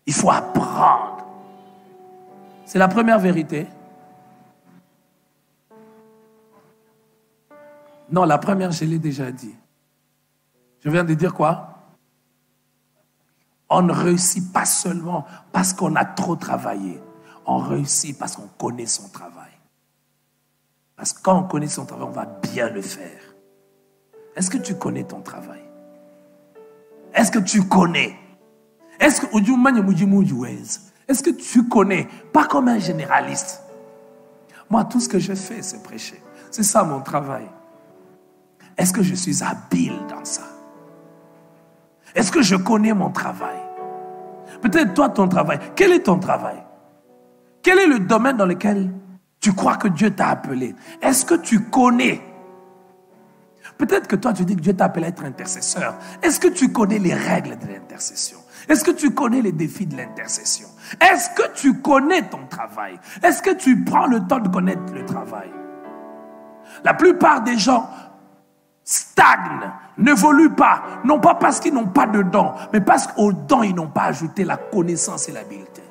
Il faut apprendre. C'est la première vérité. Non, la première, je l'ai déjà dit. Je viens de dire quoi? On ne réussit pas seulement parce qu'on a trop travaillé. On réussit parce qu'on connaît son travail. Parce que quand on connaît son travail, on va bien le faire. Est-ce que tu connais ton travail? Est-ce que tu connais? Est-ce que tu connais? Pas comme un généraliste. Moi, tout ce que je fais, c'est prêcher. C'est ça mon travail. Est-ce que je suis habile dans ça? Est-ce que je connais mon travail? Peut-être toi, ton travail. Quel est ton travail? Quel est le domaine dans lequel tu crois que Dieu t'a appelé? Est-ce que tu connais? Peut-être que toi, tu dis que Dieu t'a appelé à être intercesseur. Est-ce que tu connais les règles de l'intercession? Est-ce que tu connais les défis de l'intercession? Est-ce que tu connais ton travail? Est-ce que tu prends le temps de connaître le travail? La plupart des gens stagnent, n'évoluent pas, non pas parce qu'ils n'ont pas de don, mais parce qu'aux dons, ils n'ont pas ajouté la connaissance et l'habileté.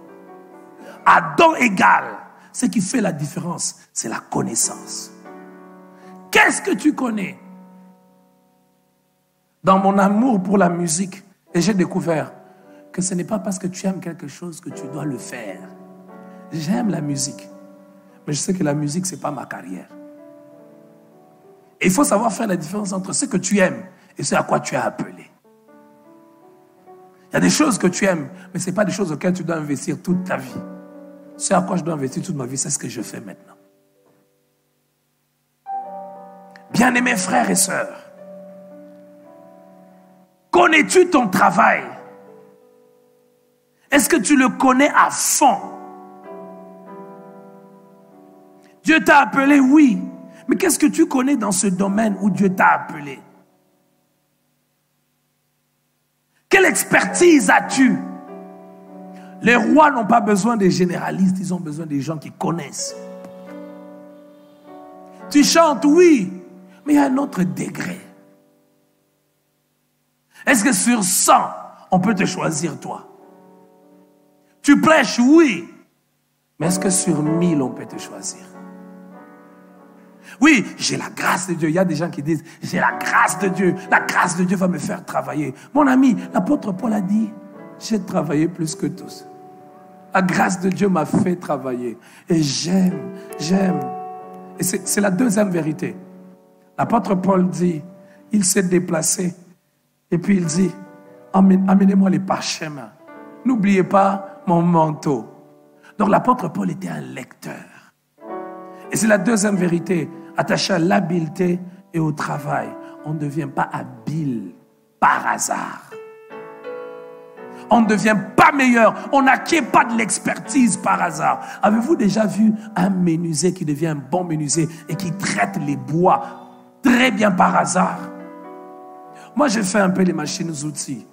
À don égal, ce qui fait la différence, c'est la connaissance. Qu'est-ce que tu connais? Dans mon amour pour la musique, et j'ai découvert que ce n'est pas parce que tu aimes quelque chose que tu dois le faire. J'aime la musique, mais je sais que la musique, ce n'est pas ma carrière. Et il faut savoir faire la différence entre ce que tu aimes et ce à quoi tu es appelé. Il y a des choses que tu aimes, mais ce n'est pas des choses auxquelles tu dois investir toute ta vie. Ce à quoi je dois investir toute ma vie, c'est ce que je fais maintenant. Bien-aimés frères et sœurs, connais-tu ton travail? Est-ce que tu le connais à fond? Dieu t'a appelé, oui. Mais qu'est-ce que tu connais dans ce domaine où Dieu t'a appelé? Quelle expertise as-tu? Les rois n'ont pas besoin des généralistes, ils ont besoin des gens qui connaissent. Tu chantes, oui, mais il y a un autre degré. Est-ce que sur 100, on peut te choisir toi? Tu prêches, oui, mais est-ce que sur 1000, on peut te choisir? Oui, j'ai la grâce de Dieu. Il y a des gens qui disent, j'ai la grâce de Dieu. La grâce de Dieu va me faire travailler. Mon ami, l'apôtre Paul a dit, j'ai travaillé plus que tous. La grâce de Dieu m'a fait travailler. Et j'aime. Et c'est la deuxième vérité. L'apôtre Paul dit, il s'est déplacé. Et puis il dit, amenez-moi les parchemins. N'oubliez pas mon manteau. Donc l'apôtre Paul était un lecteur. Et c'est la deuxième vérité, attachée à l'habileté et au travail. On ne devient pas habile par hasard. On ne devient pas meilleur. On n'acquiert pas de l'expertise par hasard. Avez-vous déjà vu un menuisier qui devient un bon menuisier et qui traite les bois très bien par hasard? Moi, j'ai fait un peu les machines-outils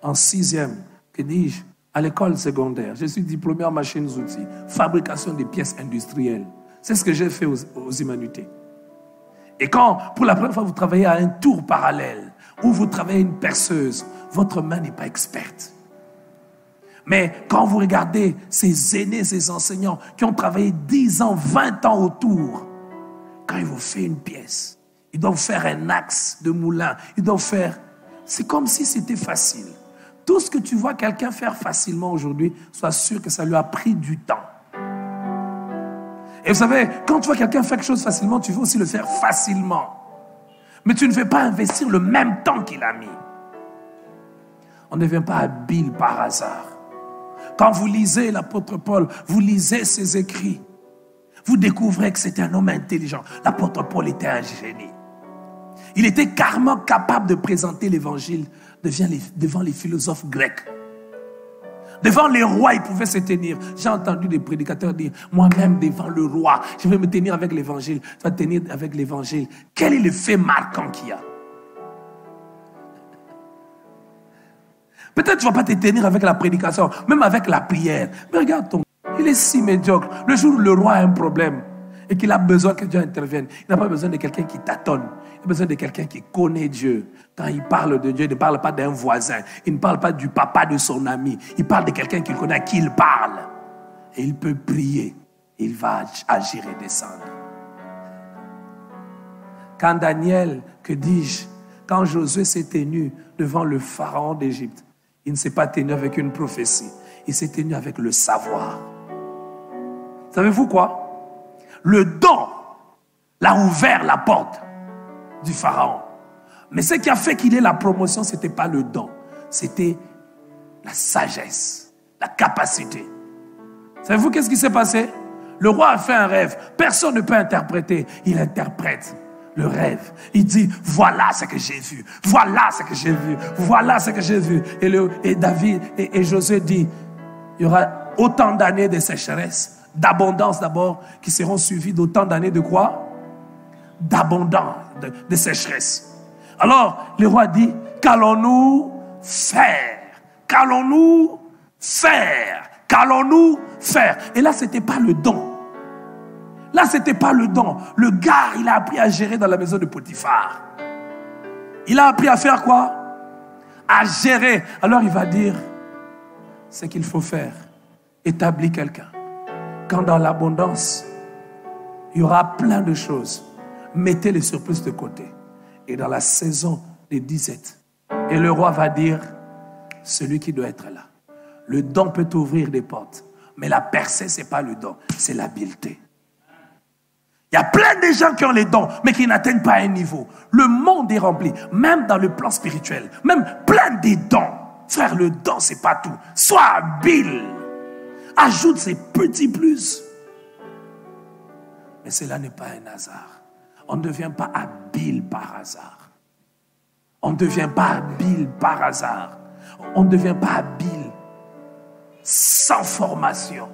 en 6e, que dis-je, à l'école secondaire. Je suis diplômé en machines-outils, fabrication des pièces industrielles. C'est ce que j'ai fait aux humanités. Et quand, pour la première fois, vous travaillez à un tour parallèle, ou vous travaillez une perceuse, votre main n'est pas experte. Mais quand vous regardez ces aînés, ces enseignants qui ont travaillé 10 ans, 20 ans autour, quand ils vous font une pièce, ils doivent faire un axe de moulin, ils doivent faire... C'est comme si c'était facile. Tout ce que tu vois quelqu'un faire facilement aujourd'hui, sois sûr que ça lui a pris du temps. Et vous savez, quand tu vois quelqu'un faire quelque chose facilement, tu veux aussi le faire facilement. Mais tu ne veux pas investir le même temps qu'il a mis. On ne devient pas habile par hasard. Quand vous lisez l'apôtre Paul, vous lisez ses écrits, vous découvrez que c'était un homme intelligent. L'apôtre Paul était un génie. Il était carrément capable de présenter l'évangile devant les philosophes grecs. Devant les rois, il pouvait se tenir. J'ai entendu des prédicateurs dire, moi-même devant le roi, je vais me tenir avec l'évangile. Tu vas te tenir avec l'évangile. Quel est le fait marquant qu'il y a? Peut-être tu ne vas pas te tenir avec la prédication, même avec la prière. Mais regarde il est si médiocre. Le jour où le roi a un problème, et qu'il a besoin que Dieu intervienne, il n'a pas besoin de quelqu'un qui tâtonne. Il a besoin de quelqu'un qui connaît Dieu. Quand il parle de Dieu, il ne parle pas d'un voisin. Il ne parle pas du papa de son ami. Il parle de quelqu'un qu'il connaît, à qui il parle. Et il peut prier. Il va agir et descendre. Quand Daniel, que dis-je, quand Josué s'est tenu devant le pharaon d'Égypte, il ne s'est pas tenu avec une prophétie. Il s'est tenu avec le savoir. Savez-vous quoi? Le don l'a ouvert la porte du pharaon. Mais ce qui a fait qu'il ait la promotion, ce n'était pas le don. C'était la sagesse, la capacité. Savez-vous qu'est-ce qui s'est passé? Le roi a fait un rêve. Personne ne peut interpréter. Il interprète le rêve. Il dit, voilà ce que j'ai vu. Voilà ce que j'ai vu. Voilà ce que j'ai vu. Et David et Josué dit, il y aura autant d'années de sécheresse, d'abondance d'abord, qui seront suivies d'autant d'années de quoi? D'abondance, de sécheresse. Alors, le roi dit, qu'allons-nous faire? Qu'allons-nous faire? Qu'allons-nous faire? Et là, ce n'était pas le don. Là, ce n'était pas le don. Le gars, il a appris à gérer dans la maison de Potiphar. Il a appris à faire quoi? À gérer. Alors, il va dire ce qu'il faut faire. Établir quelqu'un. Quand dans l'abondance, il y aura plein de choses, mettez les surplus de côté. Et dans la saison des disettes, et le roi va dire, celui qui doit être là. Le don peut ouvrir des portes, mais la percée, ce n'est pas le don, c'est l'habileté. Il y a plein de gens qui ont les dons, mais qui n'atteignent pas un niveau. Le monde est rempli, même dans le plan spirituel, même plein de dons. Frère, le don, ce n'est pas tout. Sois habile. Ajoute ces petits plus. Mais cela n'est pas un hasard. On ne devient pas habile par hasard. On ne devient pas habile par hasard. On ne devient pas habile sans formation.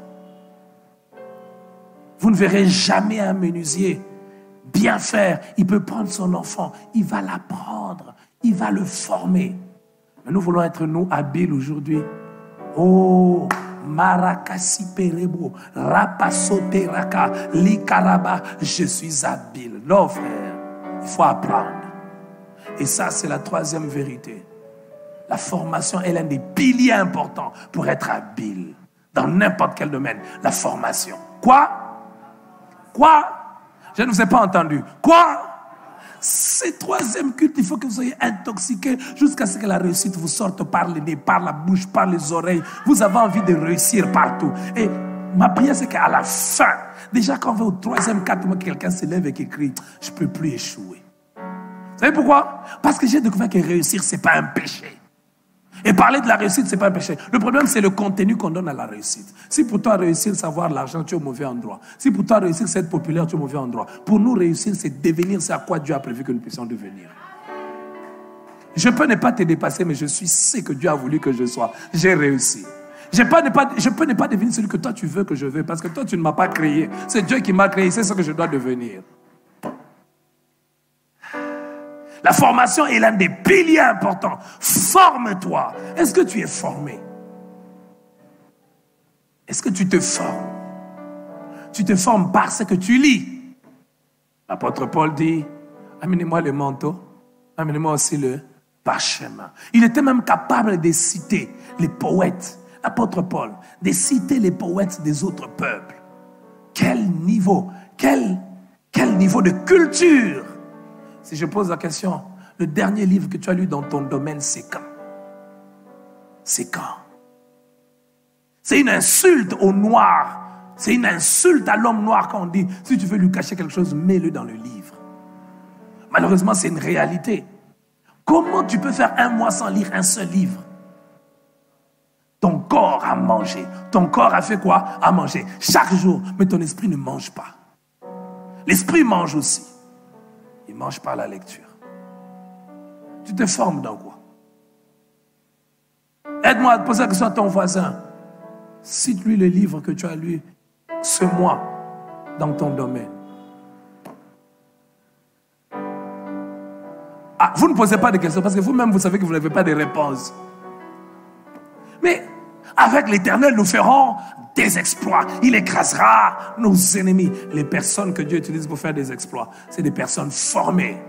Vous ne verrez jamais un menuisier bien faire. Il peut prendre son enfant, il va l'apprendre, il va le former. Mais nous voulons être, nous, habiles aujourd'hui. Oh, Marakasi Perebo, Rapasote Raka, Likaraba, je suis habile. Non, frère, il faut apprendre. Et ça, c'est la troisième vérité. La formation est l'un des piliers importants pour être habile dans n'importe quel domaine. La formation. Quoi? Je ne vous ai pas entendu. Quoi? Ces troisième culte, il faut que vous soyez intoxiqués jusqu'à ce que la réussite vous sorte par le nez, par la bouche, par les oreilles. Vous avez envie de réussir partout. Et ma prière, c'est qu'à la fin, déjà quand on va au troisième, quatrième mois, quelqu'un se lève et qui crie, je ne peux plus échouer. Vous savez pourquoi? Parce que j'ai découvert que réussir, ce n'est pas un péché. Et parler de la réussite, ce n'est pas un péché. Le problème, c'est le contenu qu'on donne à la réussite. Si pour toi, réussir, c'est avoir l'argent, tu es au mauvais endroit. Si pour toi, réussir, c'est être populaire, tu es au mauvais endroit. Pour nous, réussir, c'est devenir ce à quoi Dieu a prévu que nous puissions devenir. Je peux ne pas te dépasser, mais je suis ce que Dieu a voulu que je sois. J'ai réussi. Je peux ne pas devenir celui que toi, tu veux que je veux, parce que toi, tu ne m'as pas créé. C'est Dieu qui m'a créé, c'est ce que je dois devenir. La formation est l'un des piliers importants. Forme-toi. Est-ce que tu es formé? Est-ce que tu te formes? Tu te formes par ce que tu lis. L'apôtre Paul dit, amenez-moi le manteau, amenez-moi aussi le parchemin. Il était même capable de citer les poètes, l'apôtre Paul, de citer les poètes des autres peuples. Quel niveau, quel niveau de culture! Si je pose la question, le dernier livre que tu as lu dans ton domaine, c'est quand? C'est quand? C'est une insulte aux Noirs. C'est une insulte à l'homme noir quand on dit, si tu veux lui cacher quelque chose, mets-le dans le livre. Malheureusement, c'est une réalité. Comment tu peux faire un mois sans lire un seul livre? Ton corps a mangé. Ton corps a fait quoi? A mangé. Chaque jour, mais ton esprit ne mange pas. L'esprit mange aussi. Il mange par la lecture. Tu te formes dans quoi? Aide-moi à poser la question à ton voisin. Cite-lui le livre que tu as lu ce mois dans ton domaine. Ah, vous ne posez pas de questions parce que vous-même, vous savez que vous n'avez pas de réponse. Mais Avec l'Éternel, nous ferons des exploits. Il écrasera nos ennemis. Les personnes que Dieu utilise pour faire des exploits, c'est des personnes formées.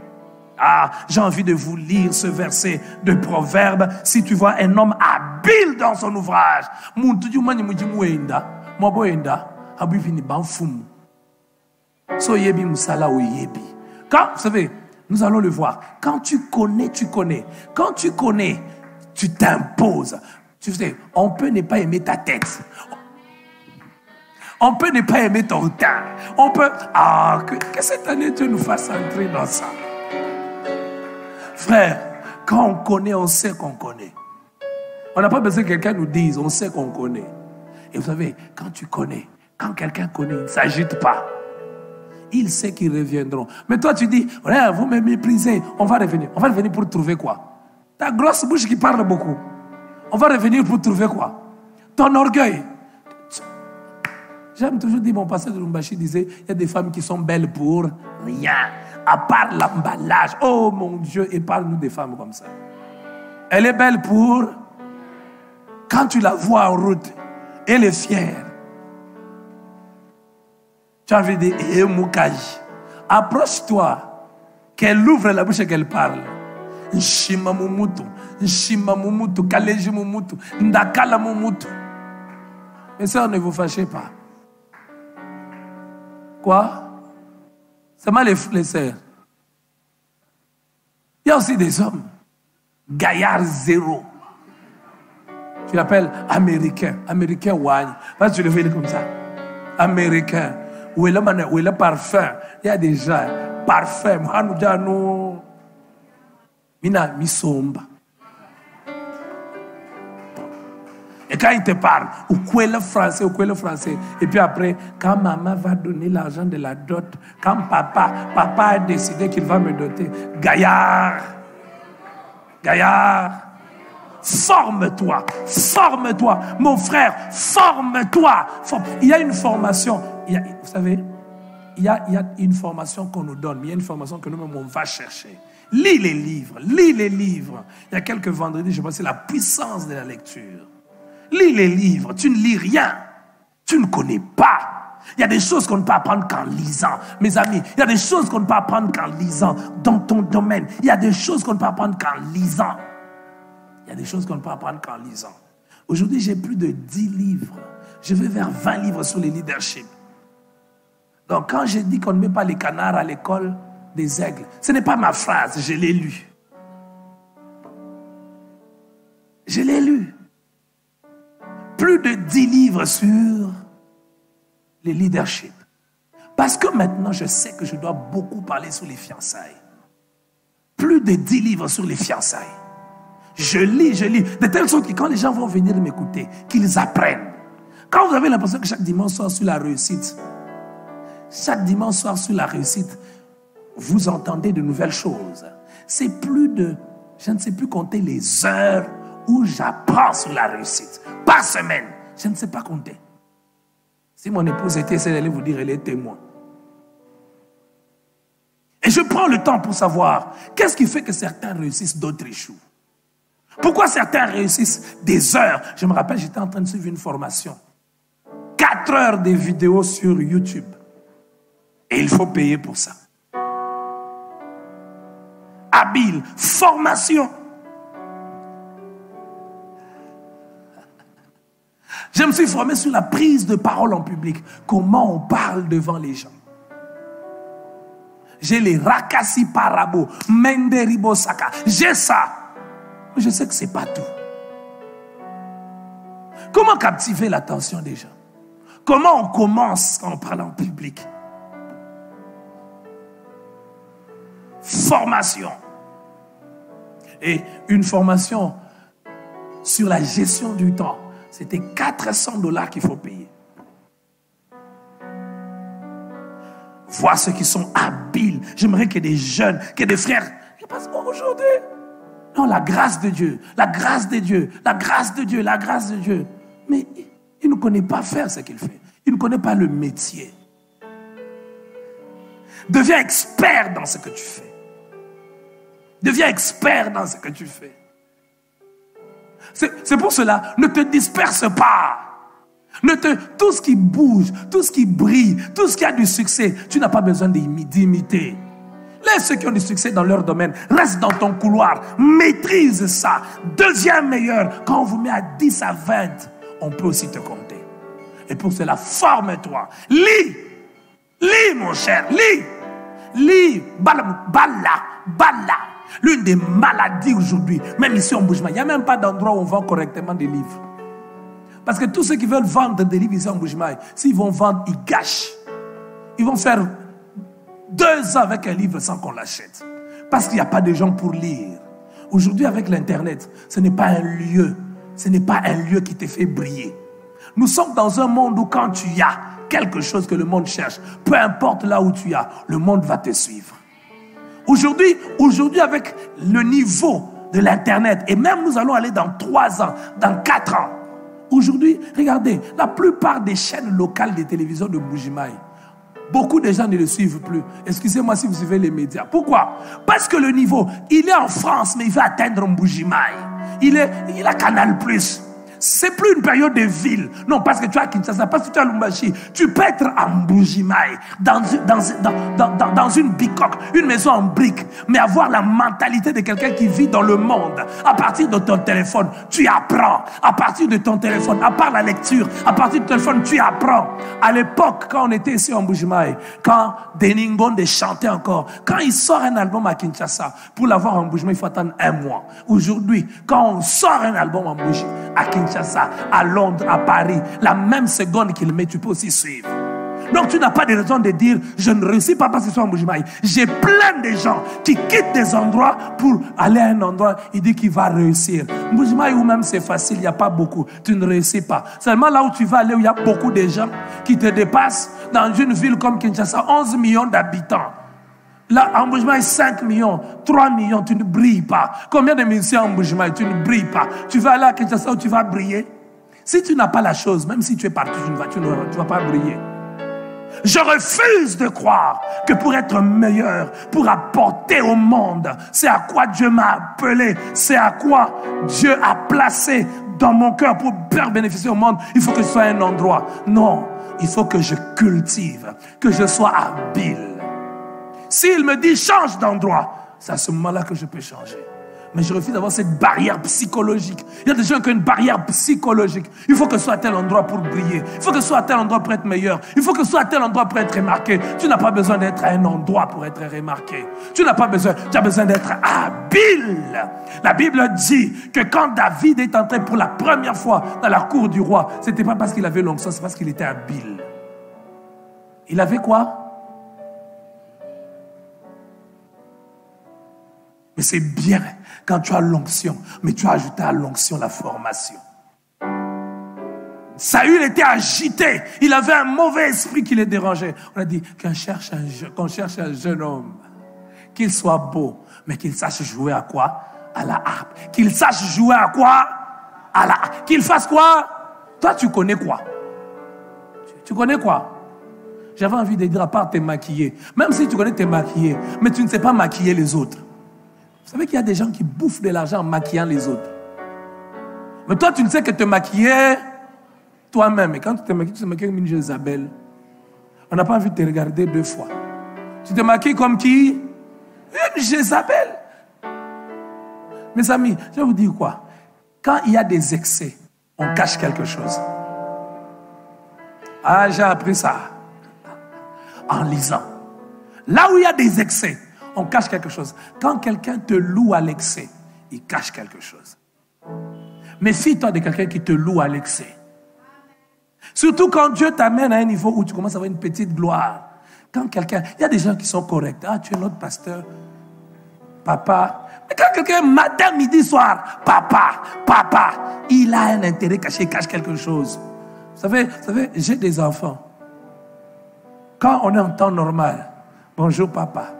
Ah, j'ai envie de vous lire ce verset de Proverbe. Si tu vois un homme habile dans son ouvrage, quand, vous savez, nous allons le voir. Quand tu connais, tu connais. Quand tu connais, tu t'imposes. Tu sais, on peut ne pas aimer ta tête. On peut ne pas aimer ton teint. On peut... Ah, que cette année, Dieu nous fasse entrer dans ça. Frère, quand on connaît, on sait qu'on connaît. On n'a pas besoin que quelqu'un nous dise, on sait qu'on connaît. Et vous savez, quand tu connais, quand quelqu'un connaît, il ne s'agite pas. Il sait qu'ils reviendront. Mais toi, tu dis, ouais, vous me méprisez, on va revenir. On va revenir pour trouver quoi? Ta grosse bouche qui parle beaucoup. On va revenir pour trouver quoi? Ton orgueil. J'aime toujours dire, mon pasteur de Lumbashi disait, il y a des femmes qui sont belles pour rien, à part l'emballage. Oh mon Dieu, et parle-nous des femmes comme ça. Elle est belle pour... Quand tu la vois en route, elle est fière. Tu as envie de dire, approche-toi, qu'elle ouvre la bouche et qu'elle parle. Nshima mumutu, kaleji mumutu, ndakala mumutu. Mais ça, ne vous fâchez pas. Quoi? C'est mal les sœurs. Il y a aussi des hommes, gaillards zéro. Tu l'appelles américain. Américain, ouagne. Parce que tu le fais comme ça. Américain. Où est le parfum? Il y a déjà parfum. Mina misomba. Et quand il te parle, ou quoi le français, ou quoi le français. Et puis après, quand maman va donner l'argent de la dot, quand papa a décidé qu'il va me doter, gaillard. Gaillard. Forme-toi, forme-toi, mon frère, forme-toi. Il y a une formation, vous savez, il y a une formation qu'on nous donne, mais il y a une formation que nous-mêmes on va chercher. Lis les livres, lis les livres. Il y a quelques vendredis, je pensais la puissance de la lecture. Lis les livres, tu ne lis rien, tu ne connais pas. Il y a des choses qu'on ne peut apprendre qu'en lisant. Mes amis, il y a des choses qu'on ne peut apprendre qu'en lisant. Dans ton domaine, il y a des choses qu'on ne peut apprendre qu'en lisant. Il y a des choses qu'on ne peut apprendre qu'en lisant. Aujourd'hui, j'ai plus de 10 livres. Je vais vers 20 livres sur le leadership. Donc, quand j'ai dit qu'on ne met pas les canards à l'école des aigles, ce n'est pas ma phrase, je l'ai lu. Je l'ai lu. Plus de 10 livres sur le leadership. Parce que maintenant, je sais que je dois beaucoup parler sur les fiançailles. Plus de 10 livres sur les fiançailles. Je lis, de telle sorte que quand les gens vont venir m'écouter, qu'ils apprennent. Quand vous avez l'impression que chaque dimanche soir sur la réussite, vous entendez de nouvelles choses. C'est plus de, je ne sais plus compter les heures où j'apprends sur la réussite. Par semaine, je ne sais pas compter. Si mon épouse était, elle allait vous dire, elle est témoin. Et je prends le temps pour savoir, qu'est-ce qui fait que certains réussissent, d'autres échouent? Pourquoi certains réussissent des heures? Je me rappelle, j'étais en train de suivre une formation. 4 heures de vidéos sur YouTube. Et il faut payer pour ça. Habile, formation. Je me suis formé sur la prise de parole en public. Comment on parle devant les gens. J'ai les Rakasi Parabo, Menderibo Saka. J'ai ça. Mais je sais que ce n'est pas tout. Comment captiver l'attention des gens? Comment on commence quand on parle en public? Formation. Et une formation sur la gestion du temps. C'était $400 qu'il faut payer. Voir ceux qui sont habiles. J'aimerais qu'il y ait des jeunes, qu'il y ait des frères. Parce qu'aujourd'hui, non, la grâce de Dieu, la grâce de Dieu, la grâce de Dieu, la grâce de Dieu. Mais il ne connaît pas faire ce qu'il fait. Il ne connaît pas le métier. Deviens expert dans ce que tu fais. Deviens expert dans ce que tu fais. C'est pour cela, ne te disperse pas. Tout ce qui bouge, tout ce qui brille, tout ce qui a du succès, tu n'as pas besoin d'imiter. Laisse ceux qui ont du succès dans leur domaine. Reste dans ton couloir. Maîtrise ça. Deviens meilleur. Quand on vous met à 10 à 20, on peut aussi te compter. Et pour cela, forme-toi. Lis. Lis, mon cher. Lis. Lis. Bala. L'une des maladies aujourd'hui, même ici en Mbuji-Mayi, il n'y a même pas d'endroit où on vend correctement des livres. Parce que tous ceux qui veulent vendre des livres ici en Mbuji-Mayi, s'ils vont vendre, ils gâchent. Ils vont faire 2 ans avec un livre sans qu'on l'achète. Parce qu'il n'y a pas de gens pour lire. Aujourd'hui, avec l'Internet, ce n'est pas un lieu. Ce n'est pas un lieu qui te fait briller. Nous sommes dans un monde où quand tu as quelque chose que le monde cherche, peu importe là où tu as, le monde va te suivre. Aujourd'hui, avec le niveau de l'Internet, et même nous allons aller dans 3 ans, dans 4 ans. Aujourd'hui, regardez, la plupart des chaînes locales de télévision de Mbuji-Mayi, beaucoup de gens ne le suivent plus. Excusez-moi si vous suivez les médias. Pourquoi? Parce que le niveau, il est en France, mais il va atteindre Mbuji-Mayi. Il a Canal+. C'est plus une période de ville. Non, parce que tu as Kinshasa, parce que tu as Lumbashi. Tu peux être en Mbuji-Mayi, dans une bicoque, une maison en briques, mais avoir la mentalité de quelqu'un qui vit dans le monde. À partir de ton téléphone, tu apprends. À partir de ton téléphone, à part la lecture, à partir du téléphone, tu apprends. À l'époque, quand on était ici en Mbuji-Mayi, quand Denis Ngonde chantait encore, quand il sort un album à Kinshasa, pour l'avoir en Mbuji-Mayi, il faut attendre 1 mois. Aujourd'hui, quand on sort un album en Mbuji, à Kinshasa, à Londres, à Paris, la même seconde qu'il met, tu peux aussi suivre. Donc tu n'as pas de raison de dire je ne réussis pas parce que je suis en Mbuji-Mayi. J'ai plein de gens qui quittent des endroits pour aller à un endroit. Il dit qu'il va réussir. Mbuji-Mayi où même c'est facile, il n'y a pas beaucoup. Tu ne réussis pas. Seulement là où tu vas aller, où il y a beaucoup de gens qui te dépassent, dans une ville comme Kinshasa, 11 millions d'habitants. Là, en Mbuji-Mayi, 5 millions, 3 millions, tu ne brilles pas. Combien de musiciens en Mbuji-Mayi, tu ne brilles pas. Tu vas aller à Kinshasa où tu vas briller. Si tu n'as pas la chose, même si tu es partout, tu ne vas pas briller. Je refuse de croire que pour être meilleur, pour apporter au monde, c'est à quoi Dieu m'a appelé, c'est à quoi Dieu a placé dans mon cœur pour faire bénéficier au monde. Il faut que ce soit un endroit. Non, il faut que je cultive, que je sois habile. S'il me dit change d'endroit, c'est à ce moment-là que je peux changer. Mais je refuse d'avoir cette barrière psychologique. Il y a des gens qui ont une barrière psychologique. Il faut que ce soit à tel endroit pour briller. Il faut que ce soit à tel endroit pour être meilleur. Il faut que ce soit à tel endroit pour être remarqué. Tu n'as pas besoin d'être à un endroit pour être remarqué. Tu n'as pas besoin, tu as besoin d'être habile. La Bible dit que quand David est entré pour la première fois dans la cour du roi, ce n'était pas parce qu'il avait l'onction, c'est parce qu'il était habile. Il avait quoi? Mais c'est bien quand tu as l'onction, mais tu as ajouté à l'onction la formation. Saül était agité, il avait un mauvais esprit qui le dérangeait. On a dit qu'on cherche un jeune homme, qu'il soit beau, mais qu'il sache jouer à quoi? À la harpe. Qu'il sache jouer à quoi? À la harpe. Qu'il fasse quoi? Toi, tu connais quoi? Tu connais quoi? J'avais envie de dire, à part te maquiller, même si tu connais te maquiller, mais tu ne sais pas maquiller les autres. Vous savez qu'il y a des gens qui bouffent de l'argent en maquillant les autres. Mais toi, tu ne sais que te maquiller toi-même. Et quand tu te maquilles comme une Jézabel. On n'a pas envie de te regarder 2 fois. Tu te maquilles comme qui? Une Jézabel. Mes amis, je vais vous dire quoi. Quand il y a des excès, on cache quelque chose. Ah, j'ai appris ça en lisant. Là où il y a des excès, on cache quelque chose. Quand quelqu'un te loue à l'excès, il cache quelque chose. Méfie-toi de quelqu'un qui te loue à l'excès. Surtout quand Dieu t'amène à un niveau où tu commences à avoir une petite gloire. Quand quelqu'un... Il y a des gens qui sont corrects. Ah, tu es notre pasteur. Papa. Mais quand quelqu'un, matin, midi, soir, papa, il a un intérêt caché, il cache quelque chose. Vous savez, j'ai des enfants. Quand on est en temps normal, bonjour papa.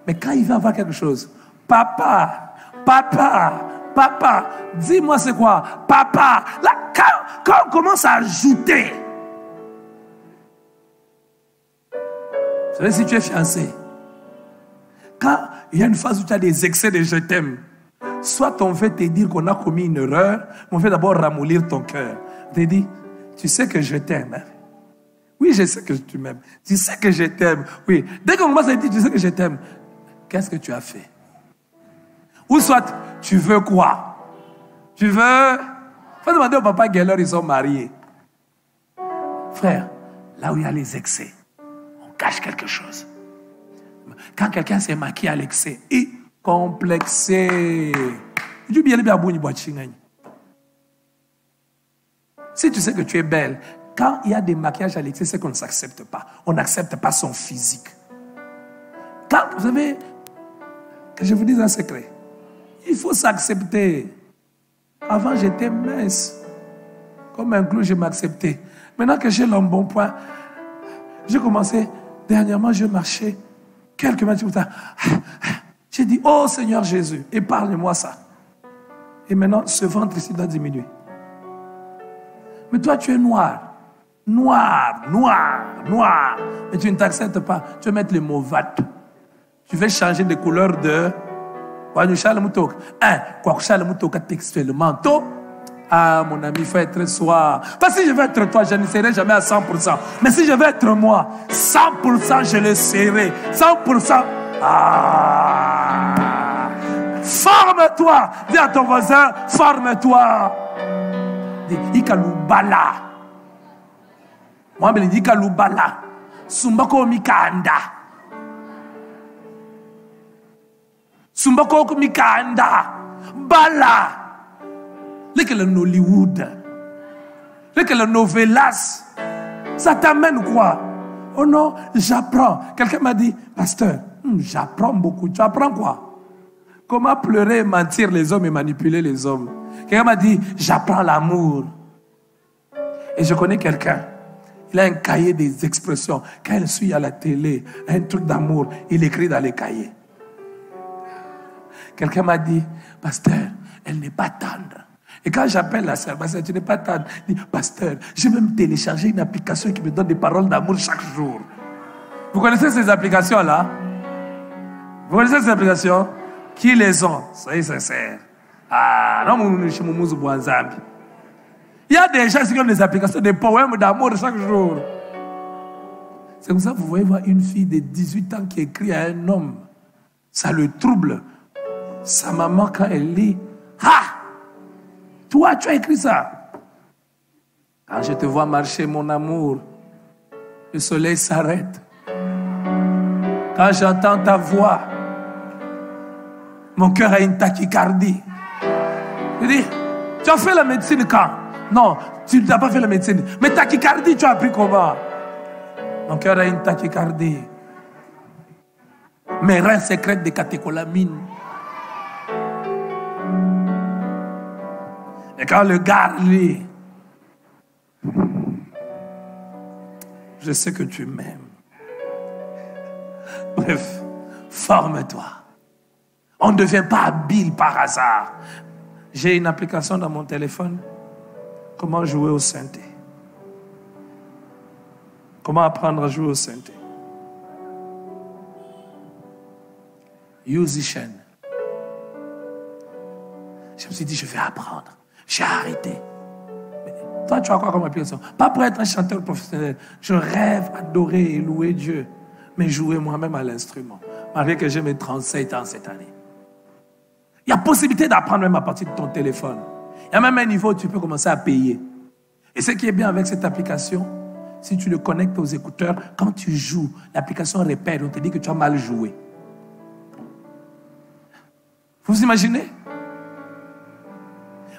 Mais quand il va avoir quelque chose, papa, dis-moi c'est quoi, papa. Là, quand on commence à ajouter, vous savez, si tu es fiancé, quand il y a une phase où tu as des excès de je t'aime, soit on veut te dire qu'on a commis une erreur, mais on veut d'abord ramollir ton cœur. On te dit, tu sais que je t'aime. Hein? Oui, je sais que tu m'aimes. Tu sais que je t'aime. Oui. Dès qu'on commence à dire, tu sais que je t'aime, qu'est-ce que tu as fait? Ou soit, tu veux quoi? Tu veux... Faut demander au papa Geller, ils sont mariés. Frère, là où il y a les excès, on cache quelque chose. Quand quelqu'un s'est maquillé à l'excès, et complexé. Si tu sais que tu es belle, quand il y a des maquillages à l'excès, c'est qu'on ne s'accepte pas. On n'accepte pas son physique. Quand, vous savez, que je vous dise un secret, il faut s'accepter. Avant, j'étais mince. Comme un clou, je m'acceptais. Maintenant que j'ai l'embonpoint, j'ai commencé, dernièrement, je marchais quelques mètres. J'ai dit, oh Seigneur Jésus, épargne-moi ça. Et maintenant, ce ventre ici doit diminuer. Mais toi, tu es noir. Noir, noir, noir. Mais tu ne t'acceptes pas. Tu veux mettre les mots VAT. Tu veux changer de couleur de... textuellement. Ah, mon ami, il faut être soi. Parce que si je veux être toi, je ne serai jamais à 100%. Mais si je veux être moi, 100%, je le serai. 100%. Ah. Forme-toi. Dis à ton voisin, forme-toi. Dis, Ikalubala. Moi, je dis Ikalubala. Sumbako Mikanda. Sumbako Mikanda. Bala. Le Nollywood, le novelas, ça t'amène quoi? Oh non, j'apprends. Quelqu'un m'a dit, pasteur, j'apprends beaucoup. Tu apprends quoi? Comment pleurer, mentir les hommes et manipuler les hommes? Quelqu'un m'a dit, j'apprends l'amour. Et je connais quelqu'un, il a un cahier des expressions. Quand il suit à la télé, un truc d'amour, il écrit dans les cahiers. Quelqu'un m'a dit, pasteur, elle n'est pas tendre. Et quand j'appelle la sœur, tu n'es pas tendre. Je dis, pasteur, j'ai même téléchargé une application qui me donne des paroles d'amour chaque jour. Vous connaissez ces applications-là? Vous connaissez ces applications? Qui les ont? Soyez sincères. Ah, non, il y a des gens qui ont des applications, des poèmes d'amour chaque jour. C'est comme ça que vous voyez voir une fille de 18 ans qui écrit à un homme. Ça le trouble. Sa maman, quand elle lit, ah! Toi, tu as écrit ça. Quand je te vois marcher, mon amour, le soleil s'arrête. Quand j'entends ta voix, mon cœur a une tachycardie. Je dis, tu as fait la médecine quand? Non, tu n'as pas fait la médecine. Mais tachycardie, tu as appris comment? Mon cœur a une tachycardie. Mes reins sécrètent des catécholamines. Et quand le gars lit, je sais que tu m'aimes. Bref, forme-toi. On ne devient pas habile par hasard. J'ai une application dans mon téléphone. Comment jouer au synthé? Comment apprendre à jouer au synthé? Musician. Je me suis dit, je vais apprendre. J'ai arrêté. Mais toi, tu as quoi comme application? Pas pour être un chanteur professionnel. Je rêve, adorer et louer Dieu. Mais jouer moi-même à l'instrument. Malgré que j'ai mes 37 ans cette année. Il y a possibilité d'apprendre même à partir de ton téléphone. Il y a même un niveau où tu peux commencer à payer. Et ce qui est bien avec cette application, si tu le connectes aux écouteurs, quand tu joues, l'application répète, on te dit que tu as mal joué. Vous imaginez?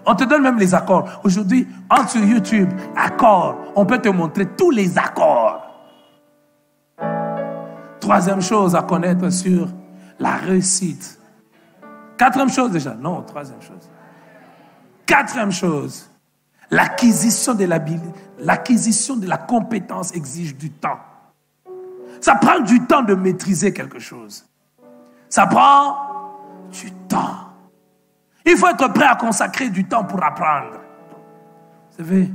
On te donne même les accords. Aujourd'hui, entre sur YouTube, accords, on peut te montrer tous les accords. Troisième chose à connaître sur la réussite. Quatrième chose déjà. Non, troisième chose. Quatrième chose. L'acquisition de la compétence exige du temps. Ça prend du temps de maîtriser quelque chose. Ça prend du temps. Il faut être prêt à consacrer du temps pour apprendre. Vous savez,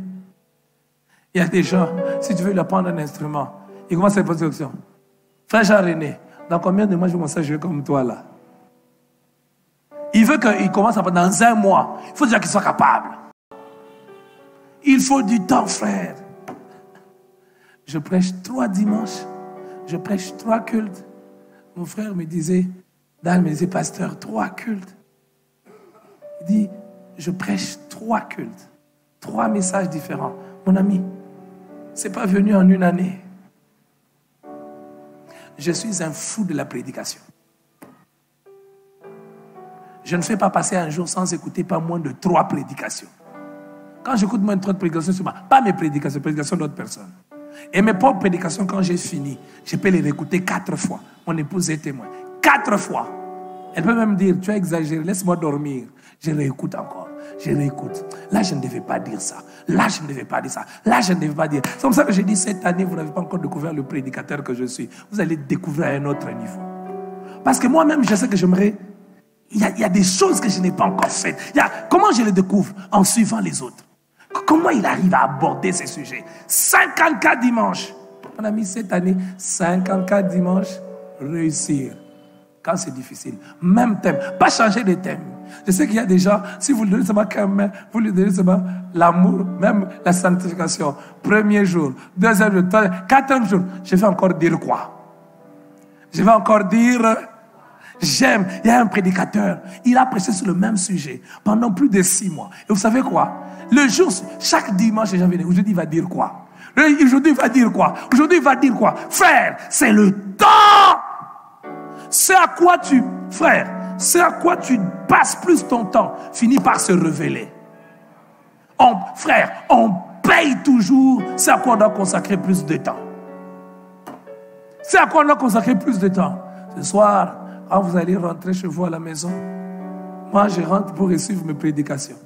il y a des gens, si tu veux lui apprendre un instrument, ils commencent à poser des questions. Frère Jean-René, dans combien de mois je vais commencer à jouer comme toi là? Il veut qu'il commence à parler dans un mois. Il faut déjà qu'il soit capable. Il faut du temps, frère. Je prêche 3 dimanches. Je prêche 3 cultes. Mon frère me disait, Dan me disait, pasteur, 3 cultes. Il dit, je prêche 3 cultes. 3 messages différents. Mon ami, c'est pas venu en une année. Je suis un fou de la prédication. Je ne fais pas passer un jour sans écouter pas moins de 3 prédications. Quand j'écoute moins de 3 prédications, c'est pas mes prédications, les prédications d'autres personnes. Et mes propres prédications, quand j'ai fini, je peux les réécouter 4 fois. Mon épouse est témoin. 4 fois. Elle peut même dire, tu as exagéré, laisse-moi dormir. Je réécoute encore. Je réécoute. Là, je ne devais pas dire ça. Là, je ne devais pas dire ça. Là, je ne devais pas dire. C'est comme ça que j'ai dit, cette année, vous n'avez pas encore découvert le prédicateur que je suis. Vous allez découvrir à un autre niveau. Parce que moi-même, je sais que j'aimerais... Il y a des choses que je n'ai pas encore faites. Comment je les découvre? En suivant les autres. Comment il arrive à aborder ces sujets? 54 dimanches. On a mis cette année 54 dimanches. Réussir. Quand c'est difficile. Même thème. Pas changer de thème. Je sais qu'il y a des gens, si vous lui donnez seulement qu'un main, vous lui donnez seulement l'amour, même la sanctification. Premier jour, deuxième jour, quatrième jour. Je vais encore dire quoi? Je vais encore dire... J'aime. Il y a un prédicateur. Il a prêché sur le même sujet pendant plus de 6 mois. Et vous savez quoi? Le jour, chaque dimanche, les gens viennent. Aujourd'hui, il va dire quoi? Aujourd'hui, il va dire quoi? Aujourd'hui, il va dire quoi? Frère, c'est le temps. C'est à quoi c'est à quoi tu passes plus ton temps, finit par se révéler. Frère, on paye toujours. C'est à quoi on doit consacrer plus de temps. C'est à quoi on doit consacrer plus de temps. Ce soir, quand vous allez rentrer chez vous à la maison, moi je rentre pour suivre mes prédications.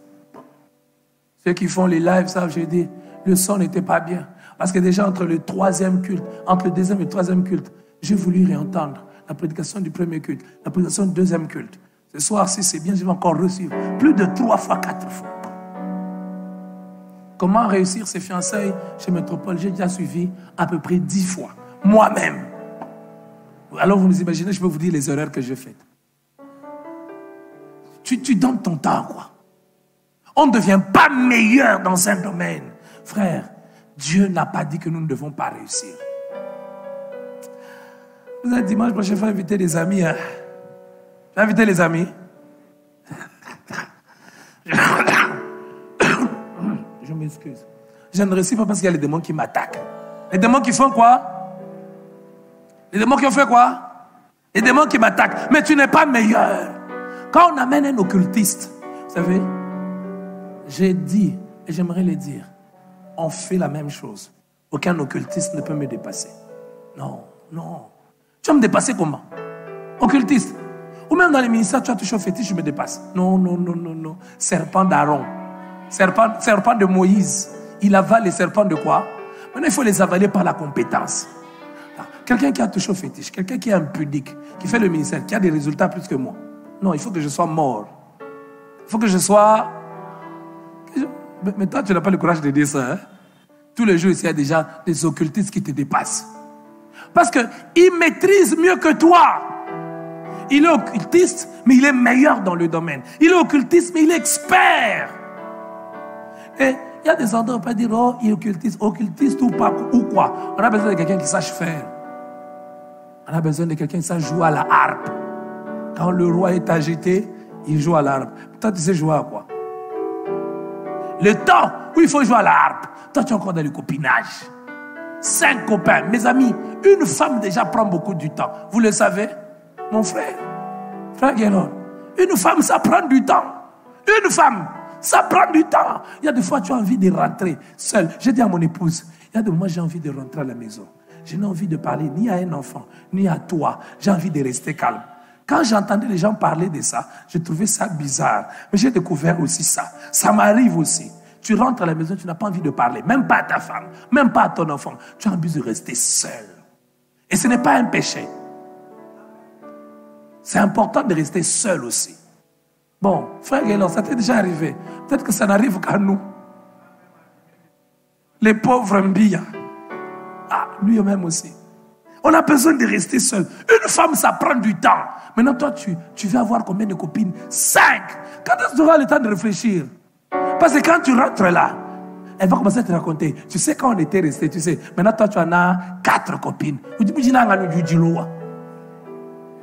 Ceux qui font les lives savent, je dis, le son n'était pas bien. Parce que déjà entre le 3e culte, entre le 2e et le 3e culte, j'ai voulu réentendre la prédication du premier culte, la prédication du 2e culte. Ce soir, si c'est bien, je vais encore reçuivre plus de 3 fois, 4 fois. Comment réussir ses fiançailles chez Métropole? J'ai déjà suivi à peu près 10 fois, moi-même. Alors vous vous imaginez, je peux vous dire les erreurs que j'ai faites. Tu donnes ton temps, quoi. On ne devient pas meilleur dans un domaine. Frère, Dieu n'a pas dit que nous ne devons pas réussir. Vous êtes dimanche prochain, je vais inviter des amis. Hein? Je vais inviter les amis. Je m'excuse. Je ne réussis pas parce qu'il y a les démons qui m'attaquent. Les démons qui font quoi? Les démons qui ont fait quoi? Les démons qui m'attaquent. Mais tu n'es pas meilleur. Quand on amène un occultiste, vous savez, j'ai dit, et j'aimerais le dire, on fait la même chose. Aucun occultiste ne peut me dépasser. Non, non. Tu vas me dépasser comment? Occultiste. Ou même dans les ministères, tu as touché au fétiche, je me dépasse. Non, non, non, non, non. Serpent d'Aaron. Serpent de Moïse. Il avale les serpents de quoi? Maintenant, il faut les avaler par la compétence. Quelqu'un qui a touché au fétiche, quelqu'un qui est impudique, qui fait le ministère, qui a des résultats plus que moi. Non, il faut que je sois mort. Il faut que je sois... Mais toi, tu n'as pas le courage de dire ça. Hein? Tous les jours, ici, il y a déjà des occultistes qui te dépassent. Parce qu'il maîtrise mieux que toi. Il est occultiste, mais il est meilleur dans le domaine. Il est occultiste, mais il est expert. Et il y a des endroits où on peut dire, oh, il est occultiste. Occultiste ou pas, ou quoi? On a besoin de quelqu'un qui sache faire. On a besoin de quelqu'un qui sache jouer à la harpe. Quand le roi est agité, il joue à la harpe. Toi, tu sais jouer à quoi? Le temps où il faut jouer à la harpe. Toi, tu es encore dans le copinage. 5 copains. Mes amis, une femme déjà prend beaucoup du temps. Vous le savez? Mon frère, frère Guénon, une femme, ça prend du temps. Une femme, ça prend du temps. Il y a des fois, tu as envie de rentrer seul. J'ai dit à mon épouse, il y a des moments, j'ai envie de rentrer à la maison. Je n'ai envie de parler ni à un enfant, ni à toi. J'ai envie de rester calme. Quand j'entendais les gens parler de ça, je trouvais ça bizarre. Mais j'ai découvert aussi ça. Ça m'arrive aussi. Tu rentres à la maison, tu n'as pas envie de parler. Même pas à ta femme, même pas à ton enfant. Tu as envie de rester seul. Et ce n'est pas un péché. C'est important de rester seul aussi. Bon, frère Guénon, ça t'est déjà arrivé. Peut-être que ça n'arrive qu'à nous. Les pauvres Mbia. Ah, lui-même aussi. On a besoin de rester seul. Une femme, ça prend du temps. Maintenant, toi, tu vas avoir combien de copines? 5. Quand est-ce que tu auras le temps de réfléchir? Parce que quand tu rentres là, elle va commencer à te raconter. Tu sais, quand on était restés, tu sais, maintenant, toi, tu en as 4 copines.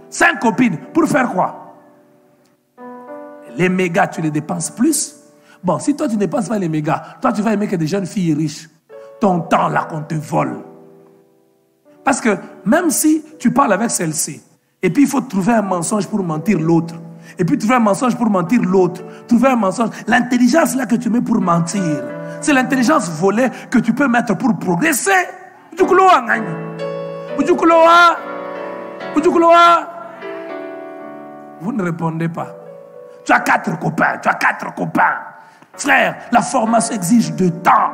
5 copines. Pour faire quoi? Les mégas, tu les dépenses plus. Bon, si toi, tu ne dépenses pas les mégas, toi, tu vas aimer que des jeunes filles riches. Ton temps, là, qu'on te vole. Parce que même si tu parles avec celle-ci, et puis il faut trouver un mensonge pour mentir l'autre, et puis trouver un mensonge pour mentir l'autre, trouver un mensonge, l'intelligence là que tu mets pour mentir, c'est l'intelligence volée que tu peux mettre pour progresser. Vous ne répondez pas. Tu as 4 copains, tu as 4 copains. Frère, la formation exige du temps.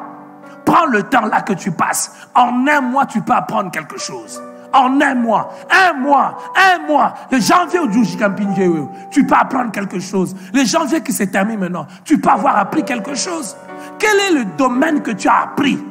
Prends le temps là que tu passes. En 1 mois, tu peux apprendre quelque chose. En 1 mois, 1 mois, 1 mois. Le janvier au tu peux apprendre quelque chose. Le janvier qui se termine maintenant, tu peux avoir appris quelque chose. Quel est le domaine que tu as appris?